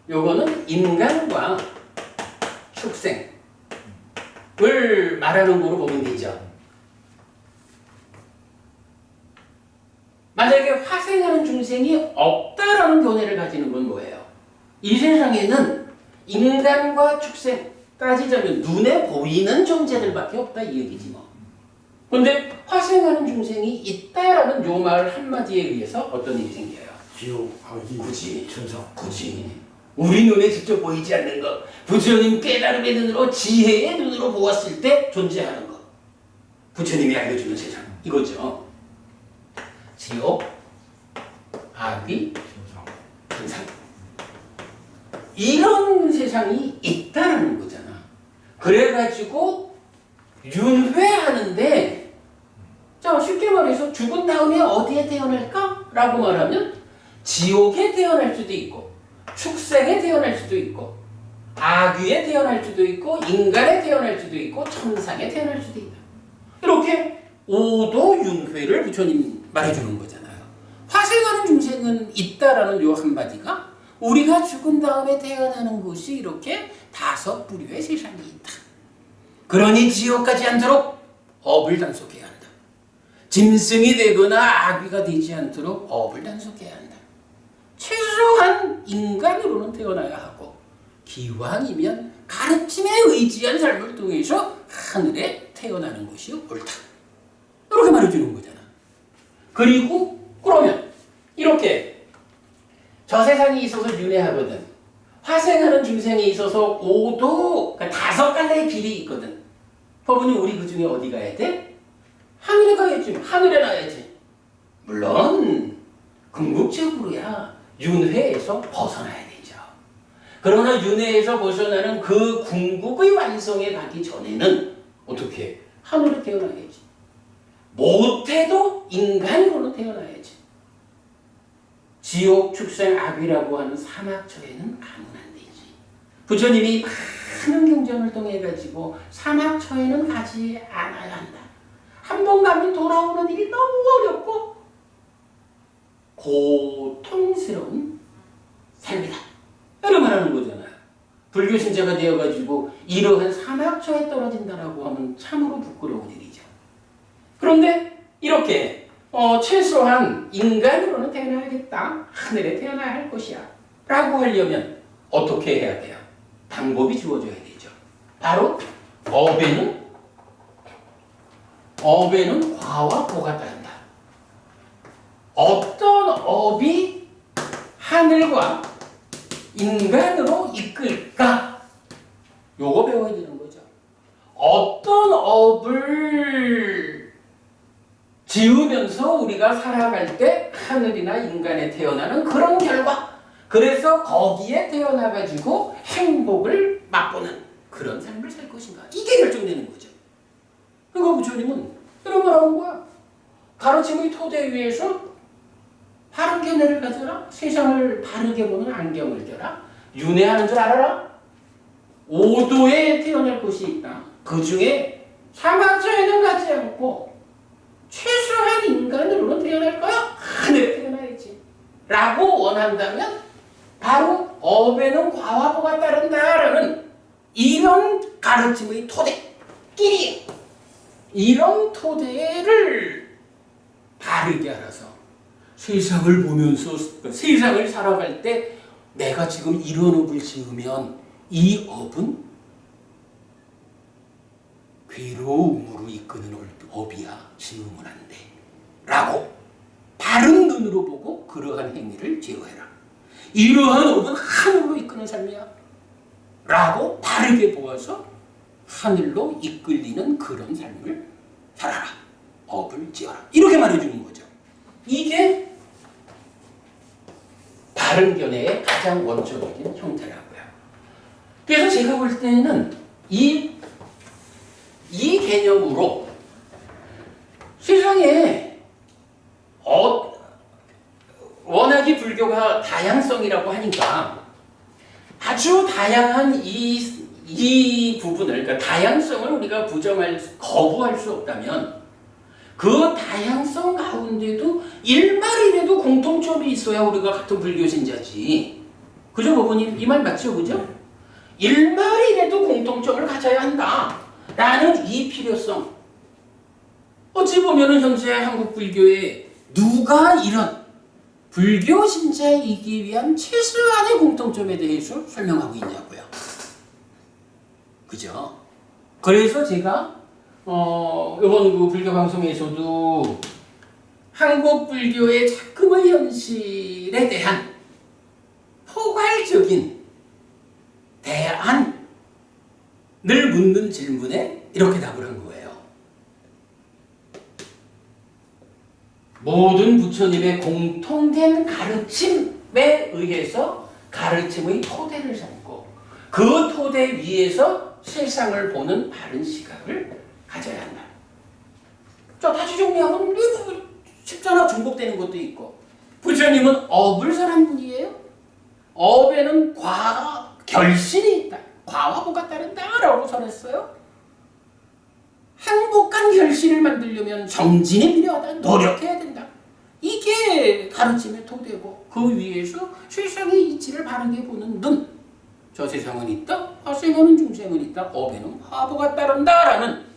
요거는 인간과 축생을 말하는 거로 보면 되죠. 만약에 화생하는 중생이 없다라는 견해를 가지는 건 뭐예요? 이 세상에는 인간과 축생 따지자면 눈에 보이는 존재들밖에 없다 이 얘기지 뭐. 근데 화생하는 중생이 있다라는 요 말 한마디에 의해서 어떤 일이 생겨요? 지옥, 악이, 굳이. 천상. 굳이 우리 눈에 직접 보이지 않는 것, 부처님 깨달음의 눈으로 지혜의 눈으로 보았을 때 존재하는 것, 부처님이 알려주는 세상 이거죠. 지옥, 악의, 천상 이런 세상이 있다라는 거잖아. 그래가지고 윤회하는데, 자 쉽게 말해서 죽은 다음에 어디에 태어날까? 라고 말하면 지옥에 태어날 수도 있고 축생에 태어날 수도 있고 악귀에 태어날 수도 있고 인간에 태어날 수도 있고 천상에 태어날 수도 있다. 이렇게 오도윤회를 부처님 말해주는 거잖아요. 화생하는 중생은 있다라는 요 한마디가 우리가 죽은 다음에 태어나는 곳이 이렇게 5부류의 세상이 있다. 그러니 지옥 가지 않도록 업을 단속해야 한다. 짐승이 되거나 악귀가 되지 않도록 업을 단속해야 한다. 최소한 인간으로는 태어나야 하고 기왕이면 가르침에 의지한 삶을 통해서 하늘에 태어나는 것이 옳다. 이렇게 말해주는 거잖아. 그리고 그러면 이렇게 저 세상에 있어서 윤회하거든. 화생하는 중생에 있어서 오도, 그러니까 5갈래의 길이 있거든. 법은이 우리 그 중에 어디 가야 돼? 하늘에 가야지. 하늘에 나야지. 물론 궁극적으로야 윤회에서 벗어나야 되죠. 그러나 윤회에서 벗어나는 그 궁극의 완성에 가기 전에는 어떻게? 하늘에 태어나야지. 못해도 인간으로는 태어나야지. 지옥, 축생, 악귀라고 하는 사막처에는 가면 안 되지. 부처님이 많은 경전을 통해 가지고 사막처에는 가지 않아야 한다. 한 번 가면 돌아오는 일이 너무 어렵고 고통스러운 삶이다. 이런 말하는 거잖아요. 불교 신자가 되어가지고 이러한 사막처에 떨어진다라고 하면 참으로 부끄러운 일이죠. 그런데 이렇게 최소한 인간으로는 태어나야겠다. 하늘에 태어나야 할 것이야. 라고 하려면 어떻게 해야 돼요? 방법이 주어져야 되죠. 바로 업에는 과와 보가 따른다. 어떤 업이 하늘과 인간으로 이끌까? 요거 배워야 되는 거죠. 어떤 업을 지으면서 우리가 살아갈 때 하늘이나 인간에 태어나는 그런 결과, 그래서 거기에 태어나가지고 행복을 맛보는 그런 삶을 살 것인가, 이게 결정되는 거죠. 그러니까 부처님은 이런 말 하는 거야. 가르침의 토대 위에서 바른 견해를 가져라. 세상을 바르게 보는 안경을 껴라. 윤회하는 줄 알아라. 오도에 태어날 곳이 있다. 그 중에 사막처에는 가지 않고 최소한 인간으로는 태어날 거야. 하늘에 태어나야지. 라고 원한다면 바로 업에는 과와 보가 따른다라는 이런 가르침의 토대끼리, 이런 토대를 바르게 알아서 세상을 보면서, 세상을 살아갈 때 내가 지금 이런 업을 지으면 이 업은 괴로움으로 이끄는 업이야. 지으면 안 돼. 라고 바른 눈으로 보고 그러한 행위를 제어해라. 이러한 업은 하늘로 이끄는 삶이야. 라고 바르게 보아서 하늘로 이끌리는 그런 삶을 살아라. 업을 지어라. 이렇게 말해주는 거죠. 이게 바른 견해의 가장 원초적인 형태라고요. 그래서 제가 볼 때는 이 개념으로 세상에 워낙에 불교가 다양성이라고 하니까 아주 다양한 이 부분을, 그러니까 다양성을 우리가 거부할 수 없다면 그 다양성 가운데도 일말이라도 공통점이 있어야 우리가 같은 불교 신자지. 그죠, 어머님? 이 말 맞죠, 그죠? 일말이라도 공통점을 가져야 한다. 라는 이 필요성. 어찌 보면은 현재 한국 불교에 누가 이런 불교 신자이기 위한 최소한의 공통점에 대해서 설명하고 있냐고요. 그죠? 그래서 제가 이번 그 불교 방송에서도 한국 불교의 자금의 현실에 대한 포괄적인 대안을 묻는 질문에 이렇게 답을 한 거예요. 모든 부처님의 공통된 가르침에 의해서 가르침의 토대를 삼고 그 토대 위에서 세상을 보는 바른 시각을 가져야 한다. 자, 다시 정리하면 쉽잖아. 중복되는 것도 있고. 부처님은 업을 설한 분이에요. 업에는 과가 결실이 있다. 과와 보가 따른다 라고 설했어요. 행복한 결실을 만들려면 정진이 필요하다. 노력해야 된다. 이게 가르침의 토대고 그 위에서 세상의 이치를 바르게 보는 눈. 저 세상은 있다. 화생하는 중생은 있다. 업에는 화보가 따른다라는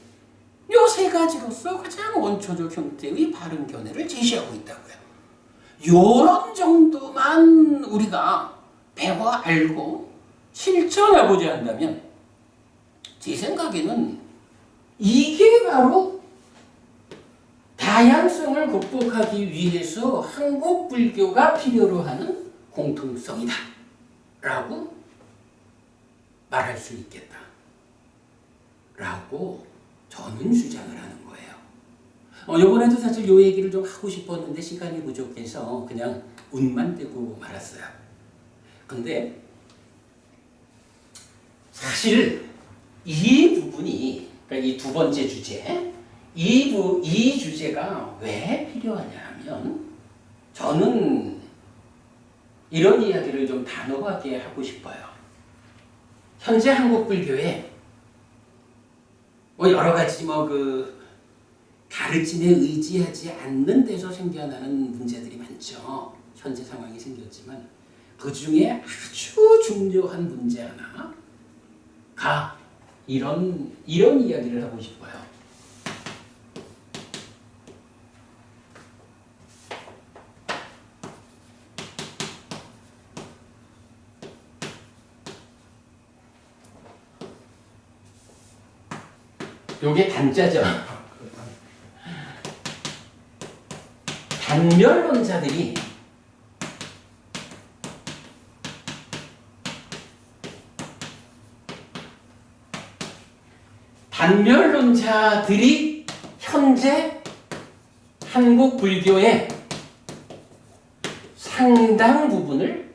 요 세 가지로서 가장 원초적 형태의 바른 견해를 제시하고 있다고요. 요런 정도만 우리가 배워 알고 실천해보자 한다면 제 생각에는 이게 바로 다양성을 극복하기 위해서 한국 불교가 필요로 하는 공통성이다 라고 말할 수 있겠다 라고 저는 주장을 하는 거예요. 이번에도 사실 요 얘기를 좀 하고 싶었는데 시간이 부족해서 그냥 운만 떼고 말았어요. 근데 사실 이 부분이, 그러니까 이 두 번째 주제, 이 주제가 왜 필요하냐 하면 저는 이런 이야기를 좀 단호하게 하고 싶어요. 현재 한국 불교에 여러 가지 가르침에 의지하지 않는 데서 생겨나는 문제들이 많죠. 현재 상황이 생겼지만 그 중에 아주 중요한 문제 하나가 이런 이야기를 하고 싶어요. 요게 단자죠. 단멸론자들이 현재 한국 불교의 상당 부분을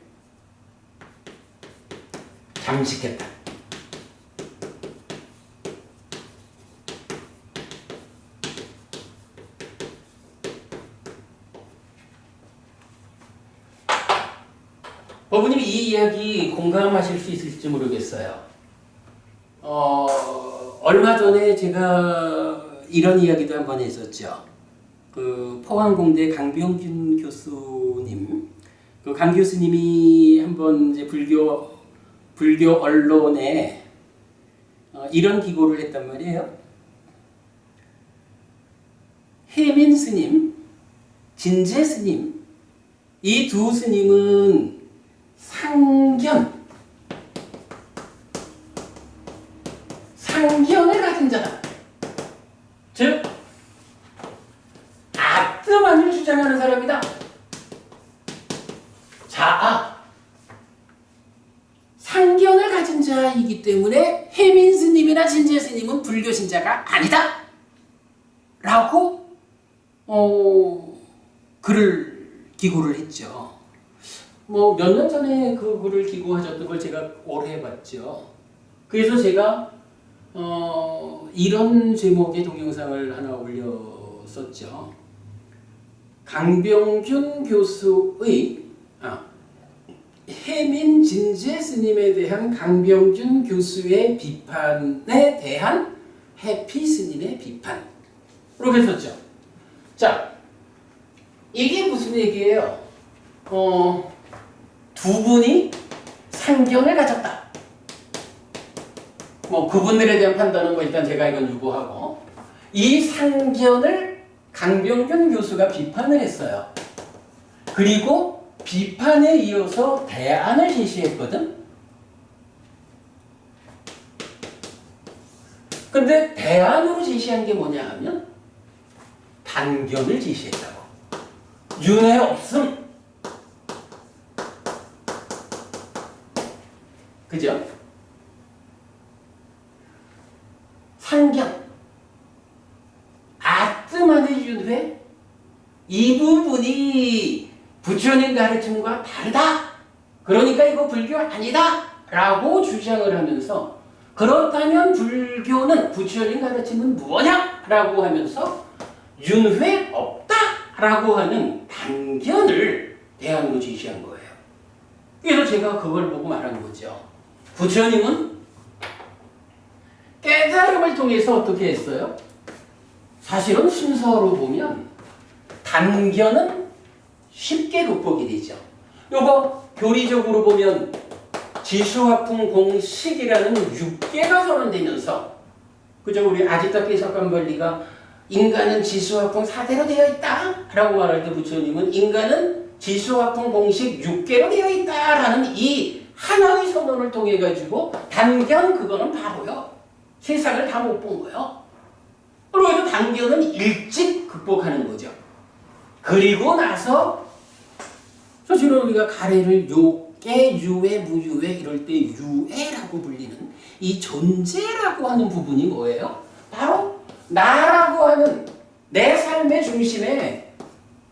잠식했다. 어부님이 이 이야기 공감하실 수 있을지 모르겠어요. 얼마 전에 제가 이런 이야기도 한번 했었죠. 그 포항공대 강병균 교수님, 그 강 교수님이 한번 이제 불교 언론에 이런 기고를 했단 말이에요. 혜민 스님, 진재 스님, 이 두 스님은 상견을 가진 자다. 즉 아트만을 주장하는 사람이다. 자아, 상견을 가진 자이기 때문에 혜민 스님이나 진재 스님은 불교 신자가 아니다 라고 글을 기고를 했죠. 몇 년 전에 그 글을 기고하셨던 걸 제가 오래 봤죠. 그래서 제가 이런 제목의 동영상을 하나 올렸었죠. 강병균 교수의 혜민 진재 스님에 대한 강병균 교수의 비판에 대한 해피 스님의 비판으로 했었죠. 자, 이게 무슨 얘기예요? 두 분이 상견을 가졌다. 그분들에 대한 판단은 일단 제가 이건 유보하고, 이 상견을 강병균 교수가 비판을 했어요. 그리고 비판에 이어서 대안을 제시했거든. 근데 대안으로 제시한 게 뭐냐 하면 단견을 제시했다고. 윤회 없음. 그죠? 상견. 아뜸한의 윤회. 이 부분이 부처님 가르침과 다르다. 그러니까 이거 불교 아니다. 라고 주장을 하면서 그렇다면 불교는 부처님 가르침은 뭐냐? 라고 하면서 윤회 없다. 라고 하는 단견을 대안으로 제시한 거예요. 그래서 제가 그걸 보고 말한 거죠. 부처님은 깨달음을 통해서 어떻게 했어요? 사실은 순서로 보면 단견은 쉽게 극복이 되죠. 요거 교리적으로 보면 지수화풍 공식이라는 6개가 선언되면서 그죠? 우리 아지타피 석관벌리가 인간은 지수화풍 4대로 되어 있다 라고 말할 때 부처님은 인간은 지수화풍 공식 6개로 되어 있다 라는 이 하나의 선언을 통해 가지고 단견 그거는 바로요. 세상을 다 못 본 거예요. 그래서 단견은 일찍 극복하는 거죠. 그리고 나서 사실은 우리가 가래를 요계, 유해, 무유해 이럴 때 유해라고 불리는 이 존재라고 하는 부분이 뭐예요? 바로 나라고 하는 내 삶의 중심에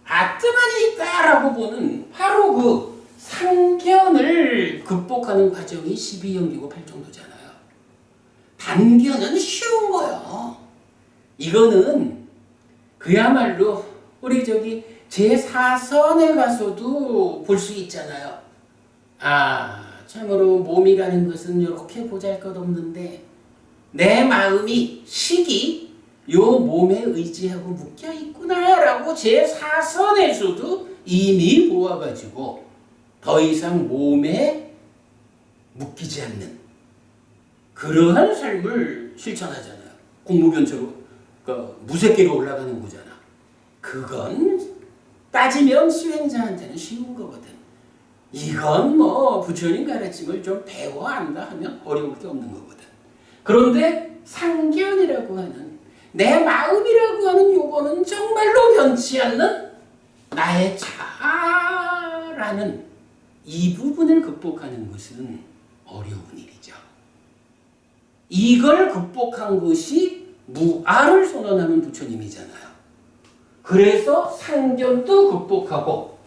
아트만이 있다라고 보는 바로 그 상견을 극복하는 과정이 12연기고 8정도잖아요. 단견은 쉬운 거예요. 이거는 그야말로 우리 저기 제4선에 가서도 볼 수 있잖아요. 아, 참으로 몸이라는 것은 이렇게 보잘것없는데 내 마음이 식이 요 몸에 의지하고 묶여 있구나라고 제4선에서도 이미 보아가지고 더 이상 몸에 묶이지 않는 그러한 삶을 실천하잖아요. 공무견처럼 무색계로 올라가는 거잖아. 그건 따지면 수행자한테는 쉬운 거거든. 이건 뭐 부처님 가르침을 좀 배워야 한다 하면 어려울 게 없는 거거든. 그런데 상견이라고 하는 내 마음이라고 하는 요거는 정말로 변치 않는 나의 자라는 이 부분을 극복하는 것은 어려운 일이죠. 이걸 극복한 것이 무아를 선언하는 부처님이잖아요. 그래서 상견도 극복하고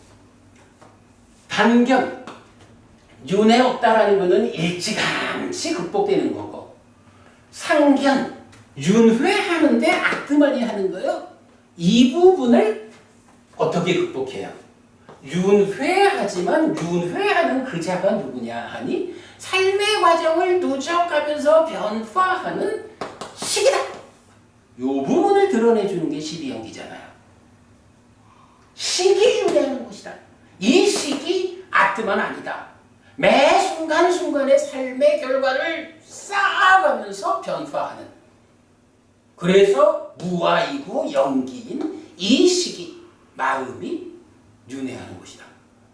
단견, 윤회 없다라는 것은 일찌감치 극복되는 거고 상견, 윤회하는데 악드만이 하는 거예요. 이 부분을 어떻게 극복해요? 윤회하지만 윤회하는 그 자가 누구냐 하니 삶의 과정을 누적하면서 변화하는 시기다. 이 부분을 드러내주는 게 12연기잖아요. 시기 윤회하는 것이다. 이 시기 아트만 아니다. 매 순간순간의 삶의 결과를 쌓아가면서 변화하는 그래서 무아이고 연기인 이 시기 마음이 윤회하는 것이다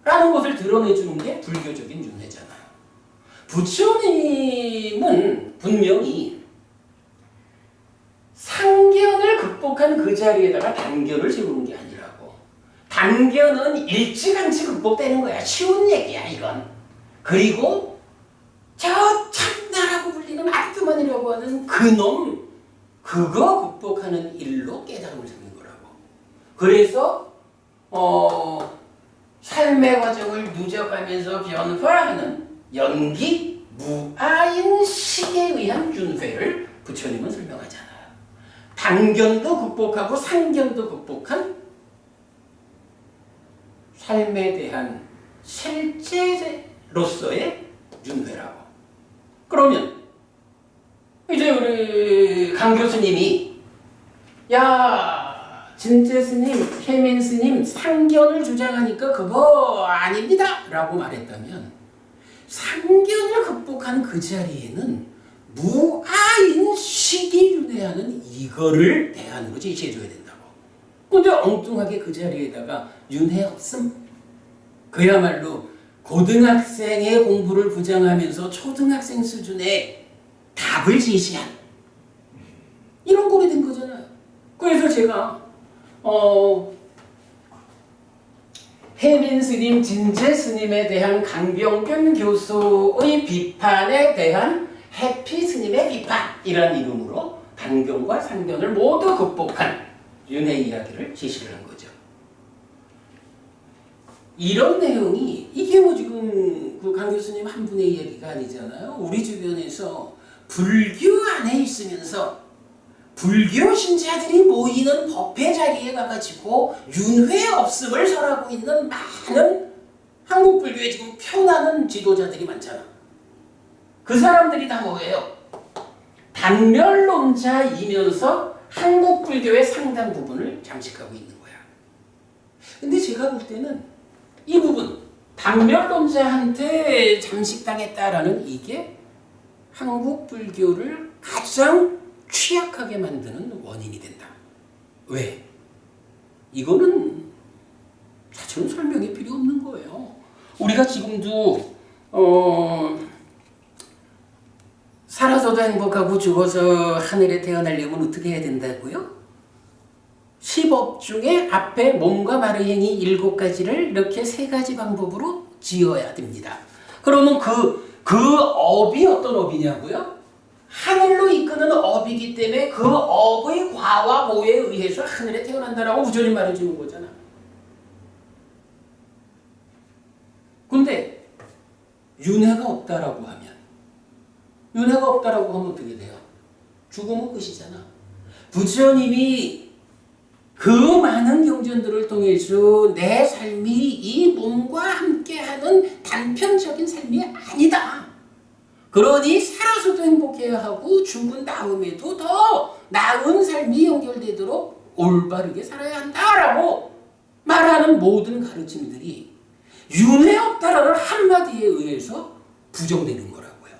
라는 것을 드러내주는 게 불교적인 윤회잖아요. 부처님은 분명히 상견을 극복한 그 자리에다가 단견을 세우는 게 아니라고. 단견은 일찌감치 극복되는 거야. 쉬운 얘기야 이건. 그리고 저 참나라고 불리는 아트만이라고 하는 그놈 그거 극복하는 일로 깨달음을 찾는 거라고. 그래서 삶의 과정을 누적하면서 변화하는 연기 무아인 식에 의한 윤회를 부처님은 설명하잖아요. 단견도 극복하고 상견도 극복한 삶에 대한 실제로서의 윤회라고. 그러면 이제 우리 강 교수님이 야 진재 스님, 혜민 스님 상견을 주장하니까 그거 아닙니다 라고 말했다면 상견을 극복한 그 자리에는 무아인 시기윤회하는 이거를 대안으로 제시해줘야 된다고. 근데 엉뚱하게 그 자리에다가 윤회 없음. 그야말로 고등학생의 공부를 부정하면서 초등학생 수준의 답을 제시한 이런 꼴이 된 거잖아요. 그래서 제가 혜민 스님, 진재 스님에 대한 강병균 교수의 비판에 대한 해피 스님의 비판, 이런 이름으로 반견과 상견을 모두 극복한 윤회 이야기를 제시를 한 거죠. 이런 내용이, 이게 뭐 지금 그 강 교수님 한 분의 이야기가 아니잖아요. 우리 주변에서 불교 안에 있으면서 불교 신자들이 모이는 법회 자리에 가가지고 윤회 없음을 설하고 있는 많은 한국 불교에 지금 표나는 지도자들이 많잖아. 그 사람들이 다 뭐예요? 단멸론자이면서 한국 불교의 상당 부분을 잠식하고 있는 거야. 근데 제가 볼 때는 이 부분, 단멸론자한테 잠식당했다라는 이게 한국 불교를 가장 취약하게 만드는 원인이 된다. 왜? 이거는 자체로 설명이 필요 없는 거예요. 우리가 지금도 살아서도 행복하고 죽어서 하늘에 태어나려면 어떻게 해야 된다고요? 10업 중에 앞에 몸과 말의 행위 7가지를 이렇게 3가지 방법으로 지어야 됩니다. 그러면 그 업이 어떤 업이냐고요? 하늘로 이끄는 업이기 때문에 그 업의 과와 모에 의해서 하늘에 태어난다라고 부처님 말해주는 거잖아. 근데 윤회가 없다라고 하면, 윤회가 없다라고 하면 어떻게 돼요? 죽으면 끝이잖아. 부처님이 그 많은 경전들을 통해서 내 삶이 이 몸과 함께하는 단편적인 삶이 아니다. 그러니 살아서도 행복해야 하고 죽은 다음에도 더 나은 삶이 연결되도록 올바르게 살아야 한다라고 말하는 모든 가르침들이 윤회 없다라는 한마디에 의해서 부정되는 거라고요.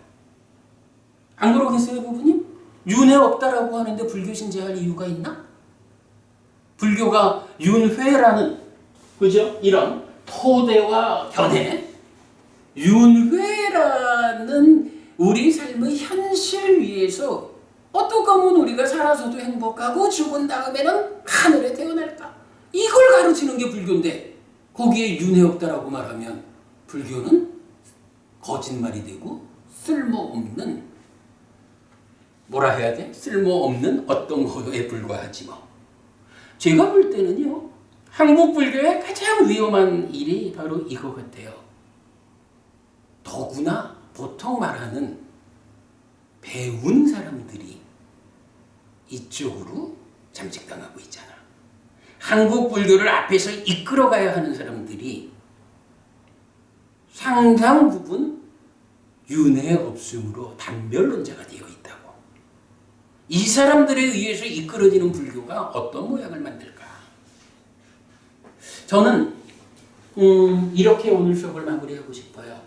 안 그러겠어요, 부부님? 윤회 없다라고 하는데 불교 신자할 이유가 있나? 불교가 윤회라는, 그죠? 이런 토대와 견해, 윤회라는 우리 삶의 현실 위에서 어떻게 하면 우리가 살아서도 행복하고 죽은 다음에는 하늘에 태어날까? 이걸 가르치는 게 불교인데 거기에 윤회 없다라고 말하면 불교는 거짓말이 되고 쓸모없는, 뭐라 해야 돼? 쓸모없는 어떤 거에 불과하지 뭐. 제가 볼 때는요, 한국 불교의 가장 위험한 일이 바로 이거 같아요. 더구나 보통 말하는 배운 사람들이 이쪽으로 잠식당하고 있잖아. 한국 불교를 앞에서 이끌어가야 하는 사람들이 상당 부분 윤회 없음으로 단멸론자가 되어 있다고. 이 사람들에 의해서 이끌어지는 불교가 어떤 모양을 만들까? 저는 이렇게 오늘 수업을 마무리하고 싶어요.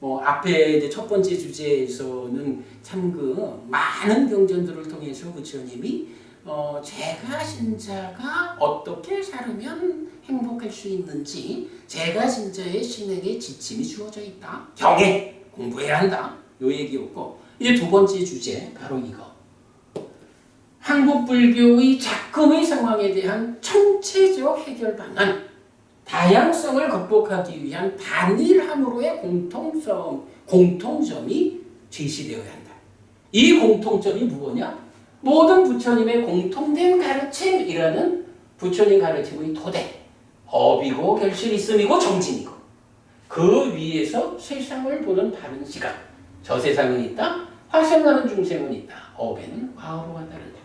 앞에 이제 첫 번째 주제에서는 참 그 많은 경전들을 통해서 부처님이 제가 신자가 어떻게 살으면 행복할 수 있는지, 제가 신자의 신에게 지침이 주어져 있다. 경에 공부해야 한다. 요 얘기였고, 이제 두 번째 주제 바로 이거. 한국 불교의 작금의 상황에 대한 전체적 해결 방안, 다양성을 극복하기 위한 단일함으로의 공통점이 제시되어야 한다. 이 공통점이 무엇이냐? 모든 부처님의 공통된 가르침이라는 부처님 가르침의 토대, 업이고 결실 있음이고 정진이고, 그 위에서 세상을 보는 바른 시각. 저 세상은 있다, 화생하는 중생은 있다, 업에는 과거가 다르다.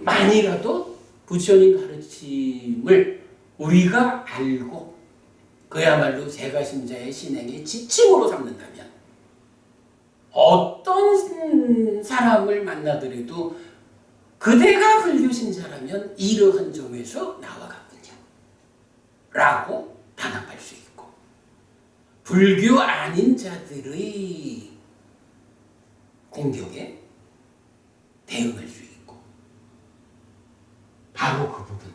요만큼만이라도 부처님 가르침을 우리가 알고 그야말로 제가 신자의 신행의 지침으로 삼는다면 어떤 사람을 만나더라도 그대가 불교 신자라면 이러한 점에서 나와 같군요 라고 단합할 수 있고, 불교 아닌 자들의 공격에 대응할 수 있고, 바로 그 부분,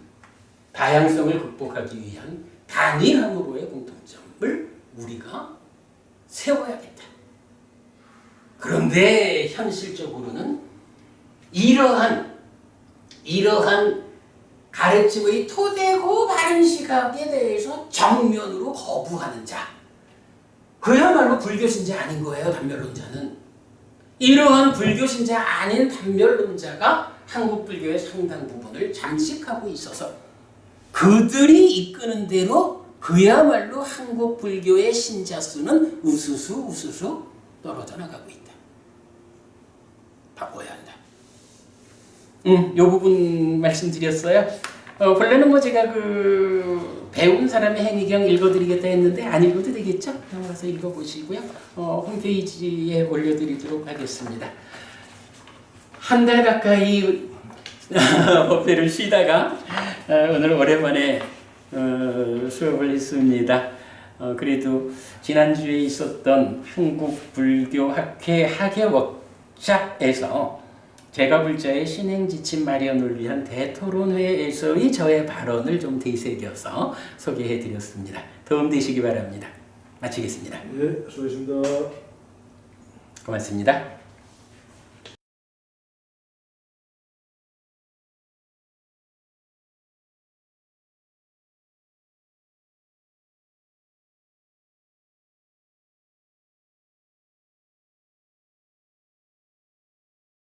다양성을 극복하기 위한 단일함으로의 공통점을 우리가 세워야겠다. 그런데 현실적으로는 이러한 가르침의 토대고 바른 시각에 대해서 정면으로 거부하는 자, 그야말로 불교 신자 아닌 거예요. 단멸론자는. 이러한 불교 신자 아닌 단멸론자가 한국 불교의 상당 부분을 잠식하고 있어서 그들이 이끄는 대로 그야말로 한국 불교의 신자 수는 우수수 떨어져 나가고 있다. 바꿔야 한다. 요 부분 말씀드렸어요. 본래는 뭐 제가 그 배운 사람의 행위경 읽어드리겠다 했는데 안 읽어도 되겠죠? 나와서 읽어보시고요. 홈페이지에 올려드리도록 하겠습니다. 한 달 가까이 법회를 쉬다가 오늘 오랜만에 수업을 했습니다. 그래도 지난주에 있었던 한국불교학회 학예 워크샵에서 제가불자의 신행지침 마련을 위한 대토론회에서의 저의 발언을 좀 되새겨서 소개해드렸습니다. 도움 되시기 바랍니다. 마치겠습니다. 네, 수고하셨습니다. 고맙습니다.